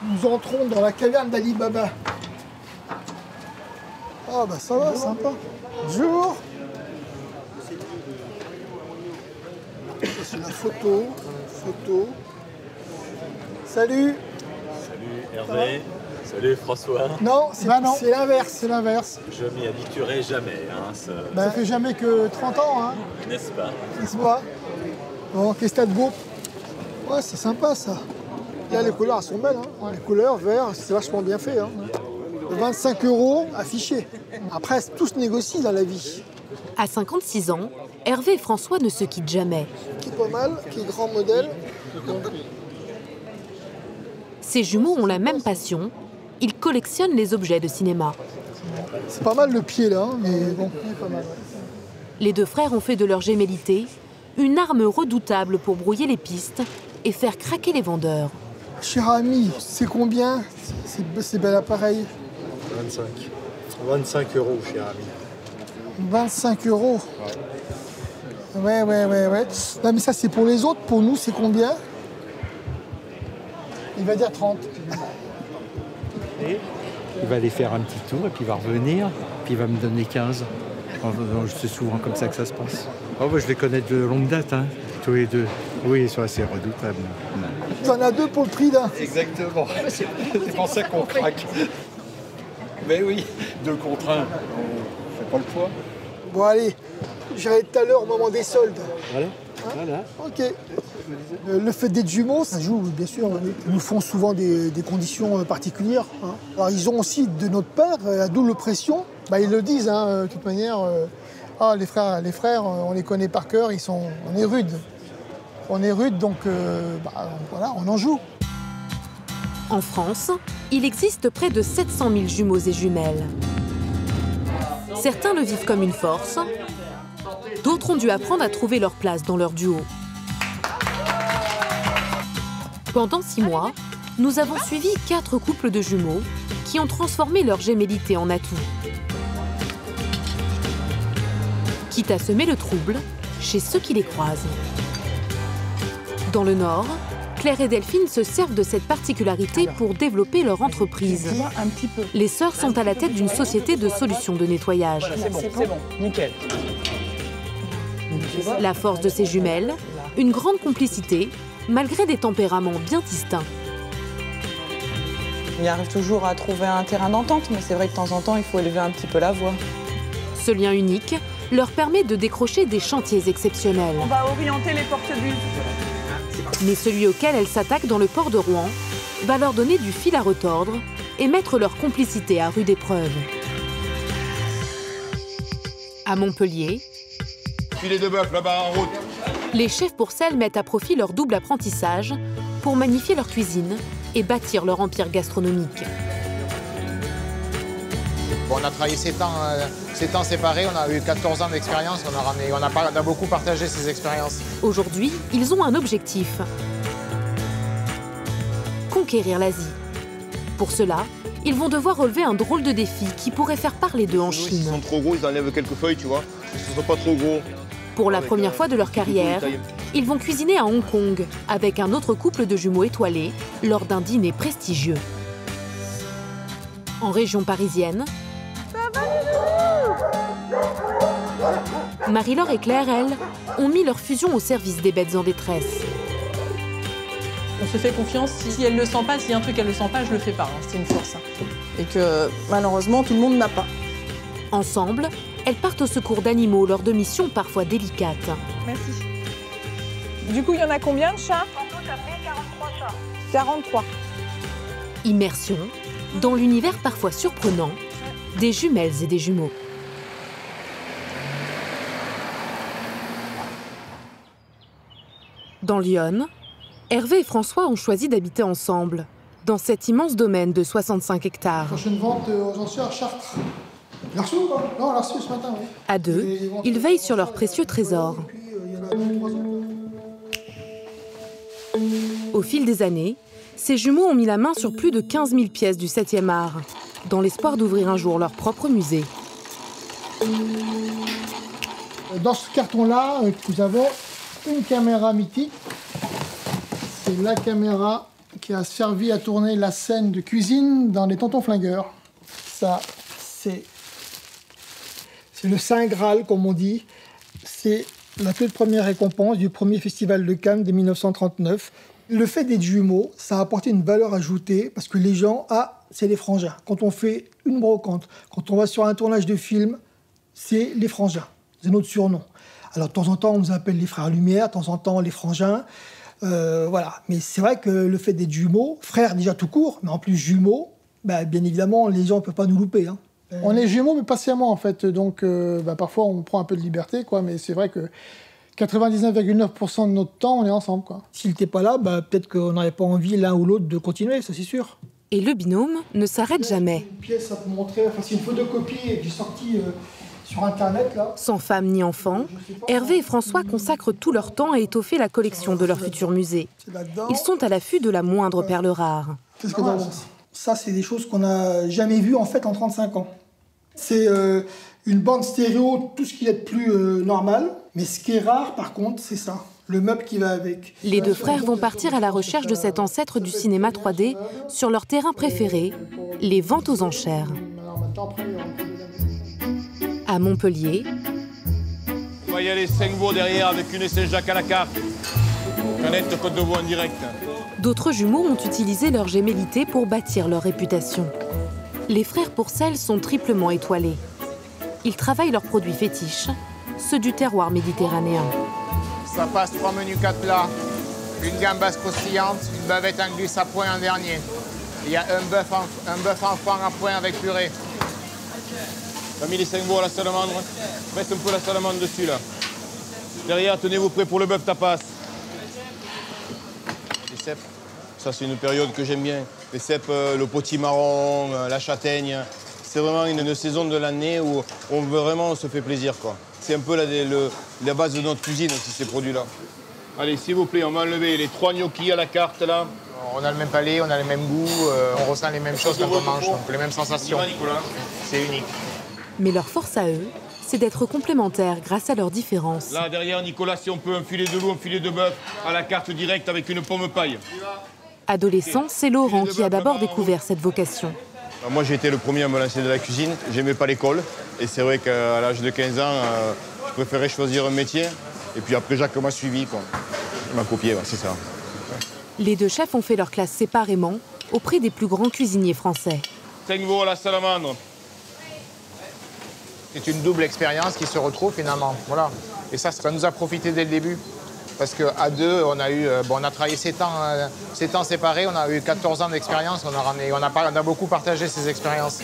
Nous entrons dans la caverne d'Ali Baba. Ah bah ça va, sympa. Bonjour. C'est la photo. Salut. Salut Hervé. Salut François. Non, c'est l'inverse. Je m'y habituerai jamais. Hein, ça fait jamais que 30 ans, hein. N'est-ce pas? N'est-ce pas? Bon, qu'est-ce que t'as de beau? Ouais, c'est sympa ça. Là, les couleurs elles sont belles. Hein. Ouais, les couleurs, vert, c'est vachement bien fait. Hein. 25 € affichés. Après, tout se négocie dans la vie. À 56 ans, Hervé et François ne se quittent jamais. Qui est pas mal, qui est grand modèle. Ces jumeaux ont la même passion. Ils collectionnent les objets de cinéma. C'est pas mal le pied là, hein, mais bon, c'est pas mal. Les deux frères ont fait de leur gémellité une arme redoutable pour brouiller les pistes et faire craquer les vendeurs. Cher ami, c'est combien ces bel appareil? 25. 25 €, cher ami. 25 €. Ouais. Non mais ça c'est pour les autres, pour nous c'est combien? Il va dire 30. Il va aller faire un petit tour et puis il va revenir, puis il va me donner 15. C'est souvent comme ça que ça se passe. Oh, bah, je les connais de longue date, hein, tous les deux. Oui, ils sont assez redoutables. Tu en as deux pour le prix d'un. Exactement. C'est pour ça qu'on craque. Mais oui, 2 contre 1, on fait pas le poids. Bon allez, j'irai tout à l'heure au moment des soldes. Voilà. Hein? Voilà. Ok. Le fait d'être jumeaux, ça joue, bien sûr. Ils nous font souvent des conditions particulières. Hein. Alors, ils ont aussi, de notre père, la double pression. Bah, ils le disent, hein, de toute manière. Les frères, on les connaît par cœur, on est rudes. On est rudes, donc voilà, on en joue. En France, il existe près de 700 000 jumeaux et jumelles. Certains le vivent comme une force. D'autres ont dû apprendre à trouver leur place dans leur duo. Pendant 6 mois, nous avons suivi 4 couples de jumeaux qui ont transformé leur gémellité en atout. Quitte à semer le trouble chez ceux qui les croisent. Dans le Nord, Claire et Delphine se servent de cette particularité pour développer leur entreprise. Les sœurs sont à la tête d'une société de solutions de nettoyage. C'est bon, nickel. La force de ces jumelles, une grande complicité, malgré des tempéraments bien distincts. Il arrive toujours à trouver un terrain d'entente, mais c'est vrai que de temps en temps, il faut élever un petit peu la voix. Ce lien unique leur permet de décrocher des chantiers exceptionnels. On va orienter les porte-buts. Mais celui auquel elles s'attaquent dans le port de Rouen va leur donner du fil à retordre et mettre leur complicité à rude épreuve. À Montpellier, Filet de bœuf là-bas en route. Les chefs pour sel mettent à profit leur double apprentissage pour magnifier leur cuisine et bâtir leur empire gastronomique. Bon, on a travaillé 7 ans séparés, on a eu 14 ans d'expérience, on a beaucoup partagé ces expériences. Aujourd'hui, ils ont un objectif. Conquérir l'Asie. Pour cela, ils vont devoir relever un drôle de défi qui pourrait faire parler d'eux en Chine. S'ils sont trop gros, ils enlèvent quelques feuilles, tu vois. Ils sont pas trop gros. Pour la première fois de leur carrière, ils vont cuisiner à Hong Kong avec un autre couple de jumeaux étoilés lors d'un dîner prestigieux. En région parisienne, Marie-Laure et Claire, elles, ont mis leur fusion au service des bêtes en détresse. On se fait confiance, si elle le sent pas, s'il y a un truc qu'elle ne sent pas, je le fais pas, hein. C'est une force. Et que malheureusement, tout le monde n'a pas. Ensemble, elles partent au secours d'animaux lors de missions parfois délicates. Merci. Du coup, il y en a combien de chats? En tout, ça fait 43 chats. 43. Immersion dans l'univers parfois surprenant des jumelles et des jumeaux. Dans l'Yonne, Hervé et François ont choisi d'habiter ensemble, dans cet immense domaine de 65 hectares. Prochaine vente aux enchères à Chartres. L'a reçu ou pas? Non, on l'a reçu ce matin, oui. À deux, ils veillent sur leurs précieux trésors. Au fil des années, ces jumeaux ont mis la main sur plus de 15 000 pièces du 7e art, dans l'espoir d'ouvrir un jour leur propre musée. Dans ce carton-là, nous avons une caméra mythique. C'est la caméra qui a servi à tourner la scène de cuisine dans Les Tontons Flingueurs. Ça, c'est le Saint Graal, comme on dit. C'est la toute première récompense du premier festival de Cannes de 1939. Le fait d'être jumeaux, ça a apporté une valeur ajoutée parce que les gens, c'est les frangins. Quand on fait une brocante, quand on va sur un tournage de film, c'est les frangins. C'est notre surnom. Alors de temps en temps, on nous appelle les frères Lumière, de temps en temps les frangins. Voilà. Mais c'est vrai que le fait d'être jumeaux, frères déjà tout court, mais en plus jumeaux, bien évidemment, les gens ne peuvent pas nous louper. Hein. On est jumeaux, mais patiemment en fait. Donc parfois, on prend un peu de liberté, quoi. Mais c'est vrai que 99,9% de notre temps, on est ensemble, quoi. S'il n'était pas là, peut-être qu'on n'aurait pas envie l'un ou l'autre de continuer, ça c'est sûr. Et le binôme ne s'arrête jamais. Une pièce à te montrer, c'est une photocopie que j'ai sortie sur Internet, là. Sans femme ni enfant, Hervé et François consacrent tout leur temps à étoffer la collection de leur futur musée. Ils sont à l'affût de la moindre perle rare. Qu'est-ce que t'en penses ? Ça, c'est des choses qu'on n'a jamais vues en fait en 35 ans. C'est une bande stéréo, tout ce qui est de plus normal. Mais ce qui est rare, par contre, c'est ça. Le meuble qui va avec. Les deux frères vont partir à la recherche de cet ancêtre du cinéma 3D sur leur terrain préféré, les ventes aux enchères. À Montpellier, On va y aller 5 veaux derrière avec une Saint-Jacques à la carte. Canette Côte de Veau en direct. d'autres jumeaux ont utilisé leur gémellité pour bâtir leur réputation. Les frères Pourcel sont triplement étoilés. Ils travaillent leurs produits fétiches, ceux du terroir méditerranéen. Ça passe 3 menus 4 plats, une gambas croustillante, une bavette angus à point en dernier. Il y a un bœuf enfant à point avec purée. On a mis les 5 veaux à la salamandre. Mettez un peu la salamandre dessus là. Derrière, tenez-vous prêts pour le bœuf tapas. Les cèpes, ça c'est une période que j'aime bien. Les cèpes, le potimarron, la châtaigne. C'est vraiment une saison de l'année où on veut vraiment se fait plaisir, quoi. C'est un peu la base de notre cuisine aussi, ces produits-là. Allez, s'il vous plaît, on va enlever les 3 gnocchis à la carte là. On a le même palais, on a le même goût, on ressent les mêmes choses quand on mange, donc les mêmes sensations. C'est unique. Mais leur force à eux, c'est d'être complémentaires grâce à leurs différences. Là, derrière, Nicolas, si on peut, un filet de loup, un filet de bœuf à la carte directe avec une pomme paille. Adolescent, c'est Laurent qui a d'abord découvert cette vocation. Moi, j'ai été le premier à me lancer de la cuisine. J'aimais pas l'école. Et c'est vrai qu'à l'âge de 15 ans, je préférais choisir un métier. Et puis après, Jacques m'a suivi, quoi. Il m'a copié, c'est ça. Les deux chefs ont fait leur classe séparément auprès des plus grands cuisiniers français. 5 veaux à la salamandre. C'est une double expérience qui se retrouve finalement. Voilà. Et ça nous a profité dès le début. Parce qu'à deux, on a travaillé 7 ans séparés, on a eu 14 ans d'expérience, on a beaucoup partagé ces expériences.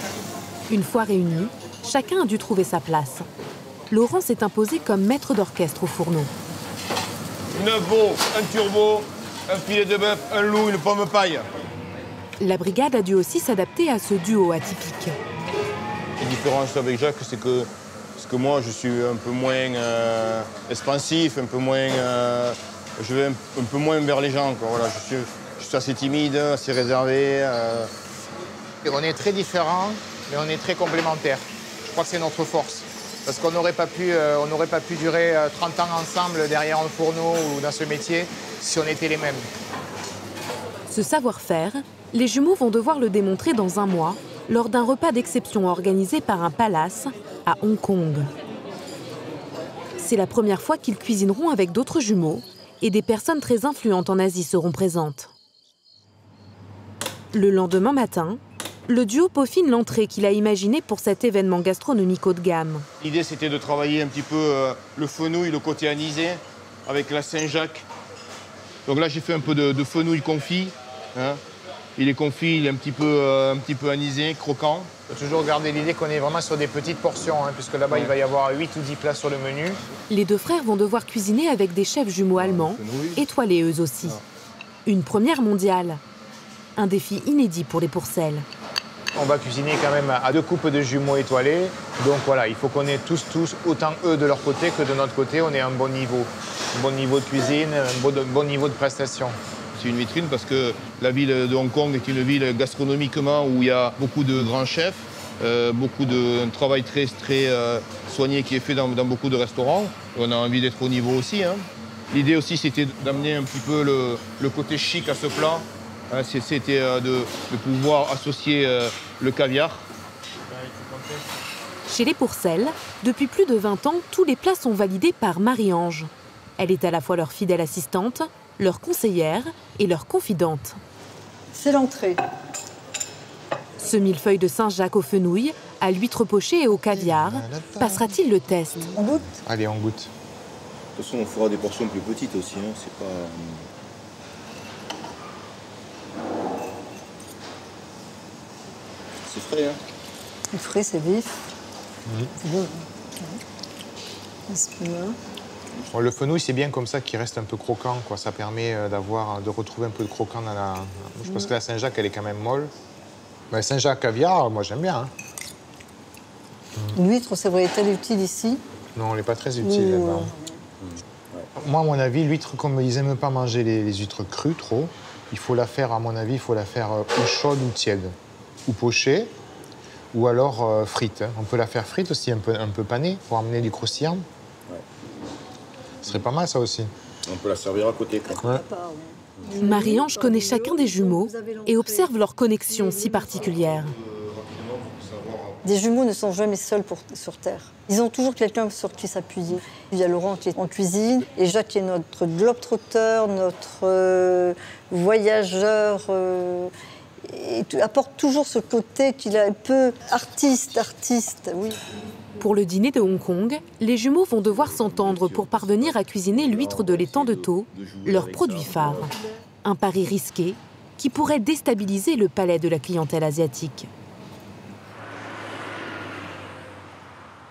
Une fois réunis, chacun a dû trouver sa place. Laurent s'est imposé comme maître d'orchestre au fourneau. 9 veaux, un turbo, un filet de bœuf, un loup, une pomme paille. La brigade a dû aussi s'adapter à ce duo atypique. La différence avec Jacques, c'est que moi, je suis un peu moins expansif, un peu moins, je vais un peu moins vers les gens, quoi. Voilà, je suis assez timide, assez réservé. Et on est très différents, mais on est très complémentaires. Je crois que c'est notre force. Parce qu'on n'aurait pas pu durer 30 ans ensemble derrière un fourneau ou dans ce métier si on était les mêmes. Ce savoir-faire, les jumeaux vont devoir le démontrer dans un mois, lors d'un repas d'exception organisé par un palace à Hong Kong. C'est la première fois qu'ils cuisineront avec d'autres jumeaux et des personnes très influentes en Asie seront présentes. Le lendemain matin, le duo peaufine l'entrée qu'il a imaginée pour cet événement gastronomique haut de gamme. L'idée, c'était de travailler un petit peu le fenouil, le côté anisé, avec la Saint-Jacques. Donc là, j'ai fait un peu de fenouil confit. Hein. Il est confit, il est un petit peu anisé, croquant. Il faut toujours garder l'idée qu'on est vraiment sur des petites portions, hein, puisque là-bas, il va y avoir 8 ou 10 plats sur le menu. Les deux frères vont devoir cuisiner avec des chefs jumeaux allemands, étoilés eux aussi. Une première mondiale. Un défi inédit pour les Pourcel. On va cuisiner quand même à 2 coupes de jumeaux étoilés. Donc voilà, il faut qu'on ait tous, autant eux de leur côté que de notre côté, on ait un bon niveau. Un bon niveau de cuisine, un bon niveau de prestation. C'est une vitrine parce que la ville de Hong Kong est une ville gastronomiquement où il y a beaucoup de grands chefs, un travail très soigné qui est fait dans beaucoup de restaurants. On a envie d'être au niveau aussi. Hein. L'idée aussi, c'était d'amener un petit peu le côté chic à ce plat. C'était de pouvoir associer le caviar. Chez les Pourcel, depuis plus de 20 ans, tous les plats sont validés par Marie-Ange. Elle est à la fois leur fidèle assistante, leur conseillère et leur confidente. C'est l'entrée. Ce millefeuille de Saint-Jacques aux fenouilles, à l'huître pochée et au caviar, passera-t-il le test? On goûte? Allez, on goûte. De toute façon, on fera des portions plus petites aussi. Hein. C'est pas... C'est frais, hein? C'est frais, c'est vif. C'est bon. Bon, le fenouil, c'est bien comme ça qu'il reste un peu croquant, quoi. Ça permet de retrouver un peu de croquant dans la... Je pense que la Saint-Jacques, elle est quand même molle. Mais Saint-Jacques caviar, moi, j'aime bien. Hein. L'huître, c'est vrai, est-elle utile ici? Non, elle n'est pas très utile, là-bas. Moi, à mon avis, l'huître, comme ils n'aiment pas manger les huîtres crues trop, il faut la faire, à mon avis, il faut la faire ou chaude ou tiède. Ou pochée, ou alors frite. On peut la faire frite aussi, un peu panée, pour amener du croustillant. Ouais. Ce serait pas mal, ça aussi. On peut la servir à côté, quoi. Ouais. Marie-Ange connaît chacun des jumeaux et observe leur connexion si particulière. Des jumeaux ne sont jamais seuls sur Terre. Ils ont toujours quelqu'un sur qui s'appuyer. Il y a Laurent qui est en cuisine et Jacques qui est notre globe-trotteur, notre voyageur. Et apporte toujours ce côté qu'il est un peu artiste, oui. Pour le dîner de Hong Kong, les jumeaux vont devoir s'entendre pour parvenir à cuisiner l'huître de l'étang de Thau, leur produit phare. Un pari risqué qui pourrait déstabiliser le palais de la clientèle asiatique.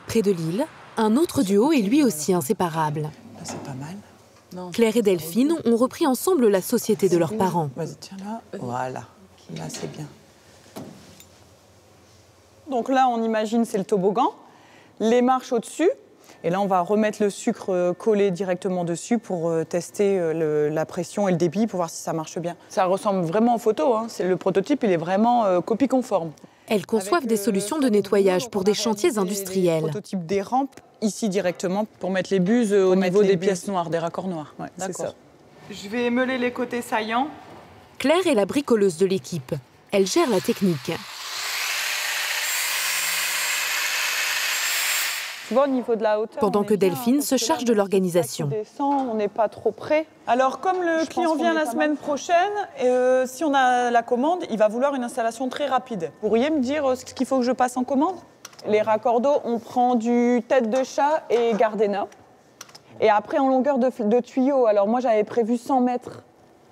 Près de Lille, un autre duo est lui aussi inséparable. C'est pas mal. Non, Claire et Delphine ont repris ensemble la société de leurs parents. Vas-y, tiens là. Voilà. Là, c'est bien. Donc là, on imagine, c'est le toboggan. Les marches au-dessus. Et là, on va remettre le sucre collé directement dessus pour tester la pression et le débit pour voir si ça marche bien. Ça ressemble vraiment aux photos. Hein. Le prototype, il est vraiment copie conforme. Elles conçoivent des solutions de nettoyage pour des chantiers industriels. Le prototype des rampes, ici directement, pour mettre les buses au niveau des pièces noires, des raccords noirs. Ouais, d'accord. Je vais émeuler les côtés saillants. Claire est la bricoleuse de l'équipe. Elle gère la technique. Tu vois, au niveau de la hauteur, pendant que Delphine se charge de l'organisation. On n'est pas trop près. Alors, comme le client vient la semaine prochaine, si on a la commande, il va vouloir une installation très rapide. Vous pourriez me dire ce qu'il faut que je passe en commande? Les raccords d'eau, on prend du tête de chat et Gardena. Et après, en longueur de tuyau, alors moi, j'avais prévu 100 mètres.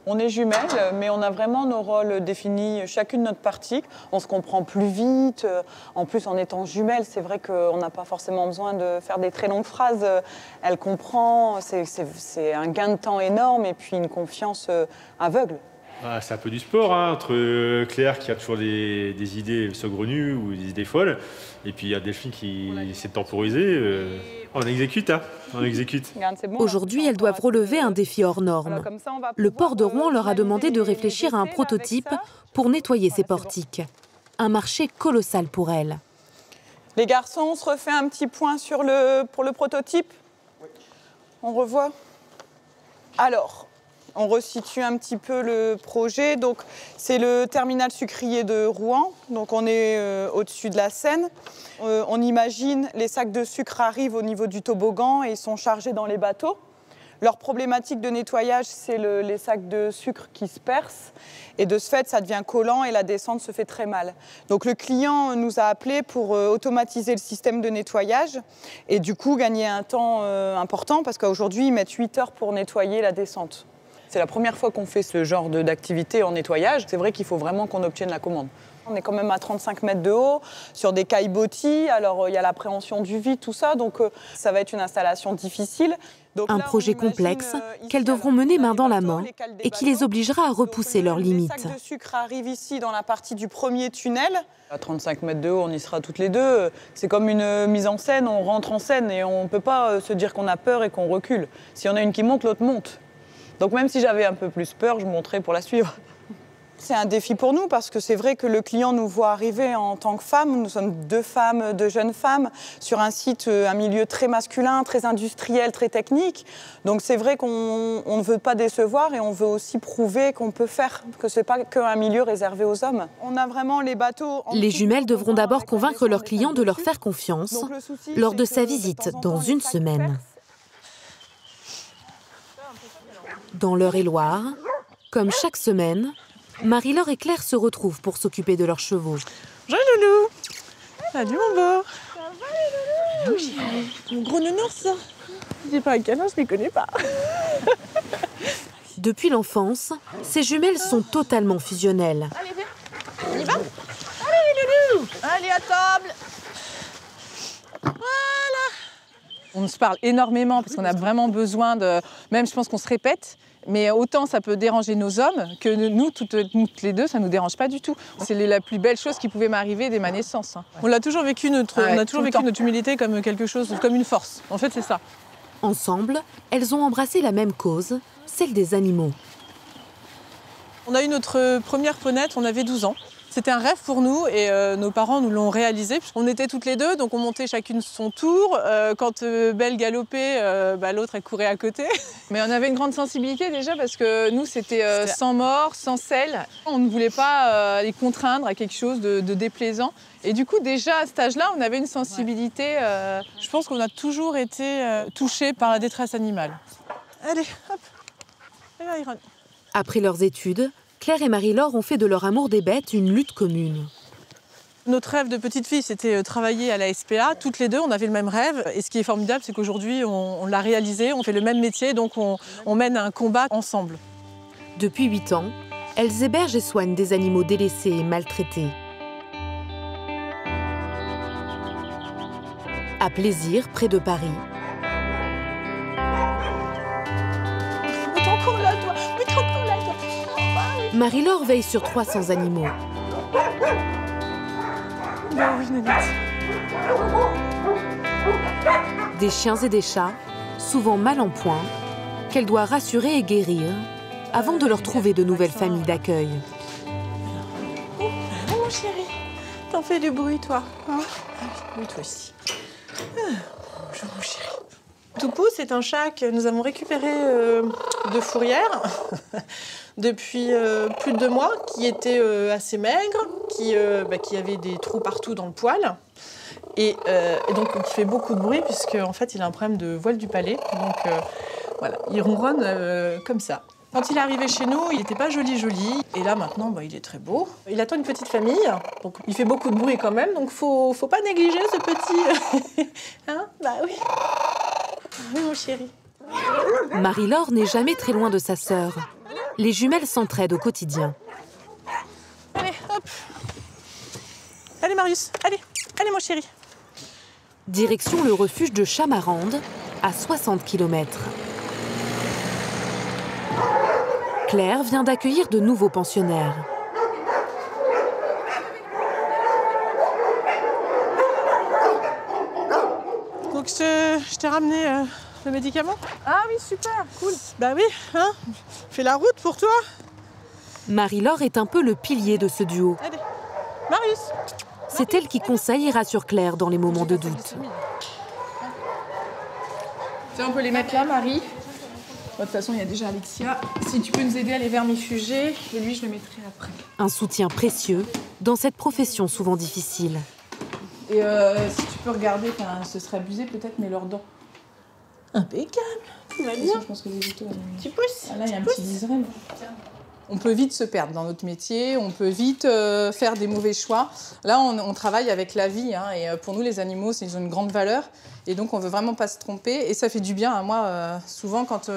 On est jumelles, mais on a vraiment nos rôles définis, chacune notre partie. On se comprend plus vite. En plus, en étant jumelles, c'est vrai qu'on n'a pas forcément besoin de faire des très longues phrases. Elle comprend, c'est un gain de temps énorme et puis une confiance aveugle. Ah, c'est un peu du sport, hein, entre Claire qui a toujours des idées saugrenues ou des idées folles, et puis il y a Delphine qui sait temporiser. On exécute, hein, on exécute. Aujourd'hui, elles doivent relever un défi hors norme. Le port de Rouen leur a demandé de réfléchir à un prototype pour nettoyer ces portiques. Un marché colossal pour elles. Les garçons, on se refait un petit point pour le prototype. On revoit. Alors, on resitue un petit peu le projet. Donc, c'est le terminal sucrier de Rouen. Donc, on est au-dessus de la Seine. On imagine les sacs de sucre arrivent au niveau du toboggan et ils sont chargés dans les bateaux. Leur problématique de nettoyage, c'est les sacs de sucre qui se percent. Et de ce fait, ça devient collant et la descente se fait très mal. Donc, le client nous a appelés pour automatiser le système de nettoyage et du coup, gagner un temps important parce qu'aujourd'hui, ils mettent 8 heures pour nettoyer la descente. C'est la première fois qu'on fait ce genre d'activité en nettoyage. C'est vrai qu'il faut vraiment qu'on obtienne la commande. On est quand même à 35 mètres de haut, sur des cailles bottis. Alors, il y a l'appréhension du vide, tout ça. Donc, ça va être une installation difficile. Donc, un projet complexe qu'elles devront mener main dans la main et qui les obligera à repousser leurs limites. Les sacs de sucre arrivent ici dans la partie du premier tunnel. À 35 mètres de haut, on y sera toutes les deux. C'est comme une mise en scène. On rentre en scène et on ne peut pas se dire qu'on a peur et qu'on recule. S'il y en a une qui monte, l'autre monte. Donc même si j'avais un peu plus peur, je monterais pour la suivre. C'est un défi pour nous parce que c'est vrai que le client nous voit arriver en tant que femme. Nous sommes deux jeunes femmes, sur un site, un milieu très masculin, très industriel, très technique. Donc c'est vrai qu'on ne veut pas décevoir et on veut aussi prouver qu'on peut faire, que ce n'est pas qu'un milieu réservé aux hommes. On a vraiment les bateaux... Les jumelles devront d'abord convaincre leurs clients de leur faire confiance lors de sa visite dans une semaine. Dans l'Eure-et-Loire, comme chaque semaine, Marie-Laure et Claire se retrouvent pour s'occuper de leurs chevaux. Bonjour Loulou. Salut mon beau. Ça va les loulous? Mon gros nounours. Je dis pas à quel âge, je les connais pas. Depuis l'enfance, ces jumelles sont totalement fusionnelles. Allez viens, on y va? Allez les loulous. Allez à table. Voilà. On se parle énormément parce qu'on a vraiment besoin de... Même je pense qu'on se répète. Mais autant ça peut déranger nos hommes que nous, toutes les deux, ça ne nous dérange pas du tout. C'est la plus belle chose qui pouvait m'arriver dès ma naissance. On a toujours vécu notre humilité comme quelque chose, comme une force. En fait, c'est ça. Ensemble, elles ont embrassé la même cause, celle des animaux. On a eu notre première ponette, on avait 12 ans. C'était un rêve pour nous et nos parents nous l'ont réalisé. On était toutes les deux, donc on montait chacune son tour. Quand Belle galopait, l'autre elle courait à côté. Mais on avait une grande sensibilité déjà parce que nous c'était sans mort, sans selle. On ne voulait pas les contraindre à quelque chose de déplaisant. Et du coup déjà à cet âge-là, on avait une sensibilité. Je pense qu'on a toujours été touchés par la détresse animale. Allez, hop, allez Iron. Après leurs études, Claire et Marie-Laure ont fait de leur amour des bêtes une lutte commune. Notre rêve de petite fille, c'était travailler à la SPA. Toutes les deux, on avait le même rêve. Et ce qui est formidable, c'est qu'aujourd'hui, on l'a réalisé. On fait le même métier, donc on mène un combat ensemble. Depuis 8 ans, elles hébergent et soignent des animaux délaissés et maltraités. À Plaisir, près de Paris. Marie-Laure veille sur 300 animaux. Des chiens et des chats, souvent mal en point, qu'elle doit rassurer et guérir avant de leur trouver de nouvelles familles d'accueil. Oh mon chéri, t'en fais du bruit toi, hein? Oui, toi aussi. Bonjour mon chéri. Toupou, c'est un chat que nous avons récupéré de fourrière depuis plus de 2 mois, qui était assez maigre, qui avait des trous partout dans le poil. Et donc, il fait beaucoup de bruit, puisqu'en fait, il a un problème de voile du palais. Donc, voilà, il ronronne comme ça. Quand il est arrivé chez nous, il n'était pas joli. Et là, maintenant, il est très beau. Il attend une petite famille, donc il fait beaucoup de bruit quand même. Donc, faut pas négliger ce petit... Hein? Bah oui. Oui, mon chéri. Marie-Laure n'est jamais très loin de sa sœur. Les jumelles s'entraident au quotidien. Allez, hop. Allez, Marius. Allez, mon chéri. Direction le refuge de Chamarande, à 60 km. Claire vient d'accueillir de nouveaux pensionnaires. Donc, je t'ai ramené le médicament. Ah oui, super, cool. Bah oui, hein, fais la route pour toi. Marie-Laure est un peu le pilier de ce duo. Allez, Marius. C'est elle qui conseille et rassure Claire dans les moments de doute. On peut les mettre là, Marie. De toute façon, il y a déjà Alexia. Si tu peux nous aider à les vermifuger, et lui, je le mettrai après. Un soutien précieux dans cette profession souvent difficile. Et si tu peux regarder, ce serait abusé peut-être, mais leurs dents. Impeccable. Tu vas bien. Je pense que les autos, tu pousses. Ah là, il y a un petit liseré. On peut vite se perdre dans notre métier, on peut vite faire des mauvais choix. Là, on travaille avec la vie, hein, et pour nous, les animaux, ils ont une grande valeur. Et donc, on ne veut vraiment pas se tromper. Et ça fait du bien. Hein. Moi, souvent, quand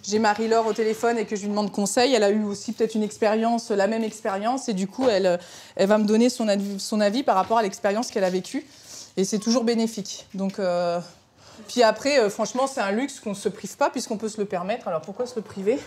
j'ai Marie-Laure au téléphone et que je lui demande conseil, elle a eu aussi peut-être une expérience, la même expérience. Et du coup, elle va me donner son avis par rapport à l'expérience qu'elle a vécue. Et c'est toujours bénéfique. Donc, puis après, franchement, c'est un luxe qu'on ne se prive pas puisqu'on peut se le permettre. Alors, pourquoi se le priver ?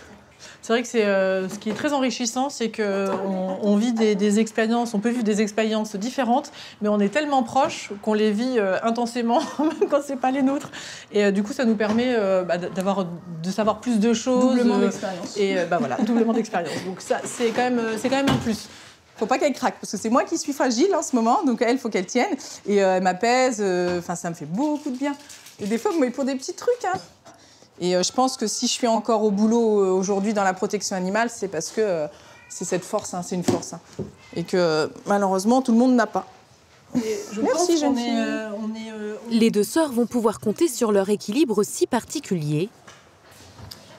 C'est vrai que ce qui est très enrichissant, c'est qu'on vit des expériences, on peut vivre des expériences différentes, mais on est tellement proches qu'on les vit intensément, même quand c'est pas les nôtres. Et du coup, ça nous permet de savoir plus de choses. Doublement d'expérience. Et voilà, doublement d'expérience. Donc ça, c'est quand même un plus. Faut pas qu'elle craque, parce que c'est moi qui suis fragile en ce moment, donc elle, faut qu'elle tienne. Et elle m'apaise, ça me fait beaucoup de bien. Et des fois, mais pour des petits trucs, hein. Et je pense que si je suis encore au boulot aujourd'hui dans la protection animale, c'est parce que c'est cette force, hein, c'est une force. Hein. Et que malheureusement, tout le monde n'a pas. Merci, jeune fille. Les deux sœurs vont pouvoir compter sur leur équilibre si particulier.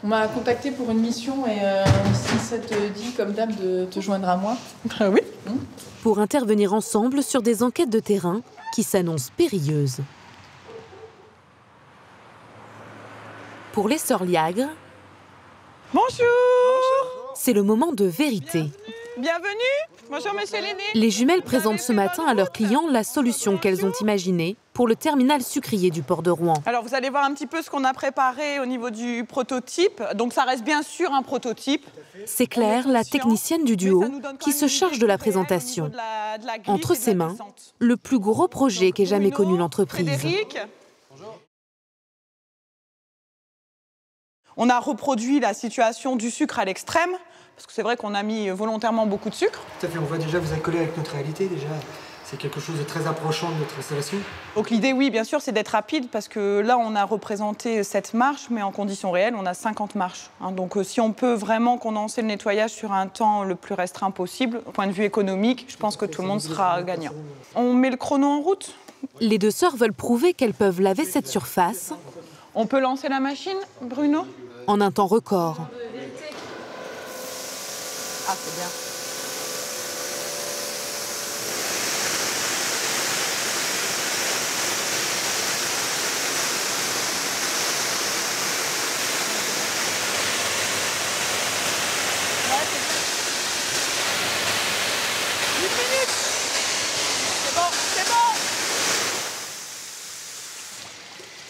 On m'a contactée pour une mission et si ça te dit, comme d'hab, de te joindre à moi. Oui. Pour intervenir ensemble sur des enquêtes de terrain qui s'annoncent périlleuses. Pour les sœurs Liagre, bonjour. C'est le moment de vérité. Bienvenue. Bonjour, monsieur l'aîné. Les jumelles présentent ce matin à leurs clients la solution qu'elles ont imaginée pour le terminal sucrier du port de Rouen. Alors, vous allez voir un petit peu ce qu'on a préparé au niveau du prototype. Donc, ça reste bien sûr un prototype. C'est Claire, la technicienne du duo, qui se charge de la présentation. Entre ses mains, le plus gros projet qu'ait jamais connu l'entreprise. On a reproduit la situation du sucre à l'extrême, parce que c'est vrai qu'on a mis volontairement beaucoup de sucre. Tout à fait, on voit déjà, vous êtes collé avec notre réalité, déjà. C'est quelque chose de très approchant de notre installation. Donc l'idée, oui, bien sûr, c'est d'être rapide, parce que là, on a représenté 7 marches, mais en conditions réelles, on a 50 marches. Hein. Donc si on peut vraiment condenser le nettoyage sur un temps le plus restreint possible, au point de vue économique, je pense que tout le monde sera gagnant. On met le chrono en route. Les deux sœurs veulent prouver qu'elles peuvent laver cette surface. On peut lancer la machine, Bruno ? En un temps record. Ah, c'est bien.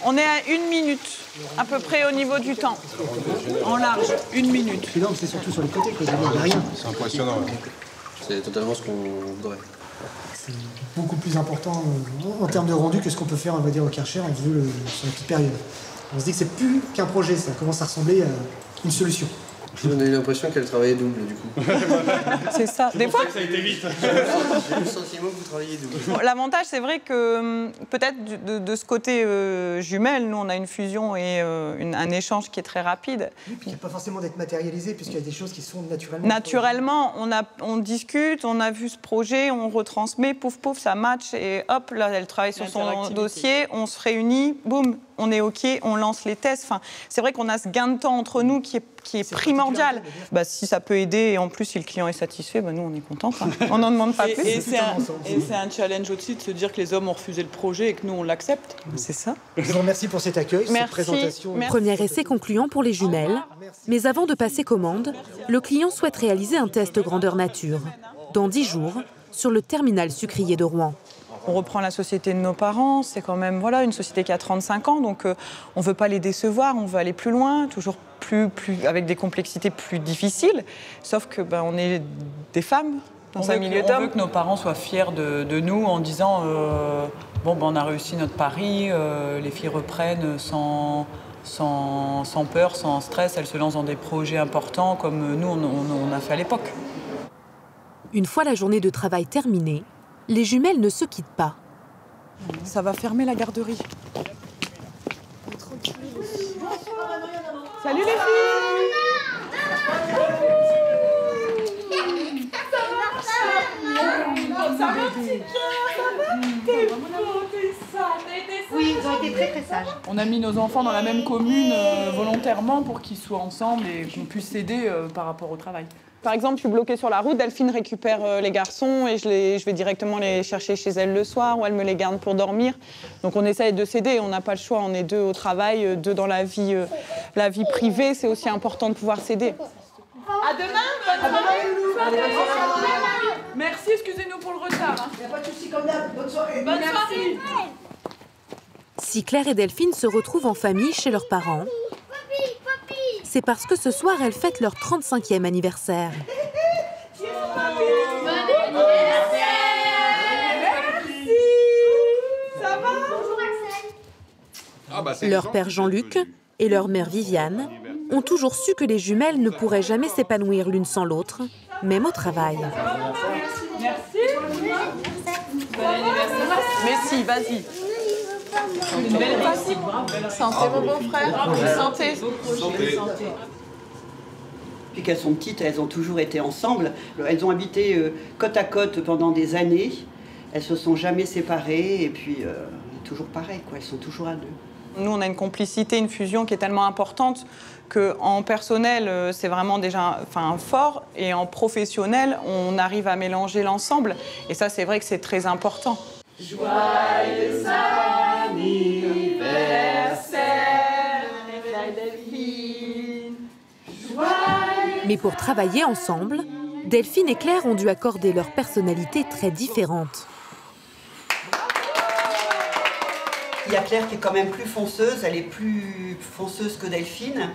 On est à 1 minute, à peu près au niveau du temps. En large, 1 minute. C'est surtout sur les côtés, il n'y a rien. C'est impressionnant. C'est totalement ce qu'on voudrait. C'est beaucoup plus important en termes de rendu que ce qu'on peut faire, on va dire, au Karcher sur la petite période. On se dit que c'est plus qu'un projet, ça commence à ressembler à une solution. On a eu l'impression qu'elle travaillait double, du coup. C'est ça. Des fois, ça a été vite. J'ai le sentiment que vous travaillez double. Bon, l'avantage, c'est vrai que peut-être de ce côté jumelle, nous, on a une fusion et un échange qui est très rapide. Oui, puis il n'y a pas forcément d'être matérialisé, puisqu'il y a des choses qui sont naturellement... Naturellement, on discute, on a vu ce projet, on retransmet, pouf, pouf, ça match, et hop, là, elle travaille sur son dossier, on se réunit, boum, on est OK, on lance les tests. Enfin, c'est vrai qu'on a ce gain de temps entre nous qui est primordial. Bah, si ça peut aider et en plus si le client est satisfait, bah, nous on est contents. Hein. On n'en demande pas plus. Et c'est un challenge aussi de se dire que les hommes ont refusé le projet et que nous on l'accepte. C'est ça. Je vous remercie pour cet accueil, cette présentation. Premier essai concluant pour les jumelles. Mais avant de passer commande, le client souhaite réaliser un test grandeur nature, dans 10 jours, sur le terminal sucrier de Rouen. On reprend la société de nos parents, c'est quand même une société qui a 35 ans, donc on ne veut pas les décevoir, on veut aller plus loin, toujours plus avec des complexités plus difficiles, sauf que on est des femmes dans un milieu d'hommes. On veut que nos parents soient fiers de nous en disant on a réussi notre pari, les filles reprennent sans peur, sans stress, elles se lancent dans des projets importants comme nous on a fait à l'époque. Une fois la journée de travail terminée, les jumelles ne se quittent pas. Ça va fermer la garderie. Salut les filles! Oui, ils ont été très très sages. On a mis nos enfants dans la même commune volontairement pour qu'ils soient ensemble et qu'on puisse s'aider par rapport au travail. Par exemple, je suis bloquée sur la route, Delphine récupère les garçons et je vais directement les chercher chez elle le soir ou elle me les garde pour dormir. Donc on essaye de s'aider, on n'a pas le choix, on est deux au travail, deux dans la vie privée, c'est aussi important de pouvoir s'aider. À demain, Merci, excusez-nous pour le retard. Il n'y a pas de souci comme d'hab, bonne soirée. Bonne soirée. Si Claire et Delphine se retrouvent en famille chez leurs parents, c'est parce que ce soir, elles fêtent leur 35e anniversaire. Leur père Jean-Luc et leur mère Viviane ont toujours su que les jumelles ne pourraient jamais s'épanouir l'une sans l'autre, même au travail. Merci. Merci, vas-y. Une belle partie. Santé, mon bon frère. Santé. Depuis qu'elles sont petites, elles ont toujours été ensemble. Elles ont habité côte à côte pendant des années. Elles se sont jamais séparées et puis toujours pareil, quoi. Elles sont toujours à deux. Nous, on a une complicité, une fusion qui est tellement importante qu'en personnel, c'est vraiment déjà fort. Et en professionnel, on arrive à mélanger l'ensemble. Et ça, c'est vrai que c'est très important. Joyeux anniversaire, Delphine. Mais pour travailler ensemble, Delphine et Claire ont dû accorder leurs personnalités très différentes. Il y a Claire qui est quand même plus fonceuse, elle est plus fonceuse que Delphine.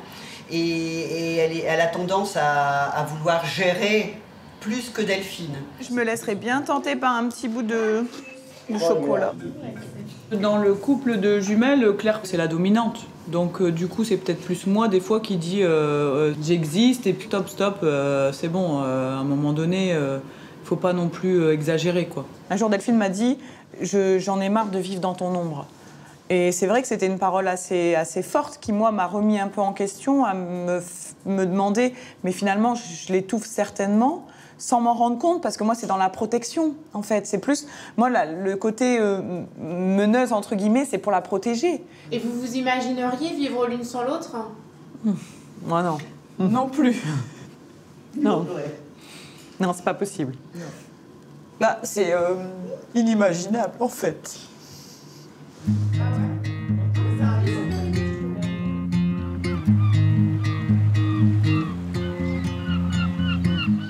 Et elle a tendance à vouloir gérer plus que Delphine. Je me laisserais bien tenter par un petit bout de chocolat. Dans le couple de jumelles, Claire, c'est la dominante. Donc du coup, c'est peut-être plus moi, des fois, qui dit j'existe et puis stop, c'est bon, à un moment donné, faut pas non plus exagérer, quoi. Un jour, Delphine m'a dit j'en ai marre de vivre dans ton ombre. Et c'est vrai que c'était une parole assez forte qui, moi, m'a remis un peu en question, à me demander, mais finalement, je l'étouffe certainement, sans m'en rendre compte, parce que moi, c'est dans la protection, en fait. C'est plus, moi, là, le côté meneuse, entre guillemets, c'est pour la protéger. Et vous vous imagineriez vivre l'une sans l'autre? Moi, non. Non plus. Non. Non, c'est pas possible. Bah, c'est inimaginable, en fait.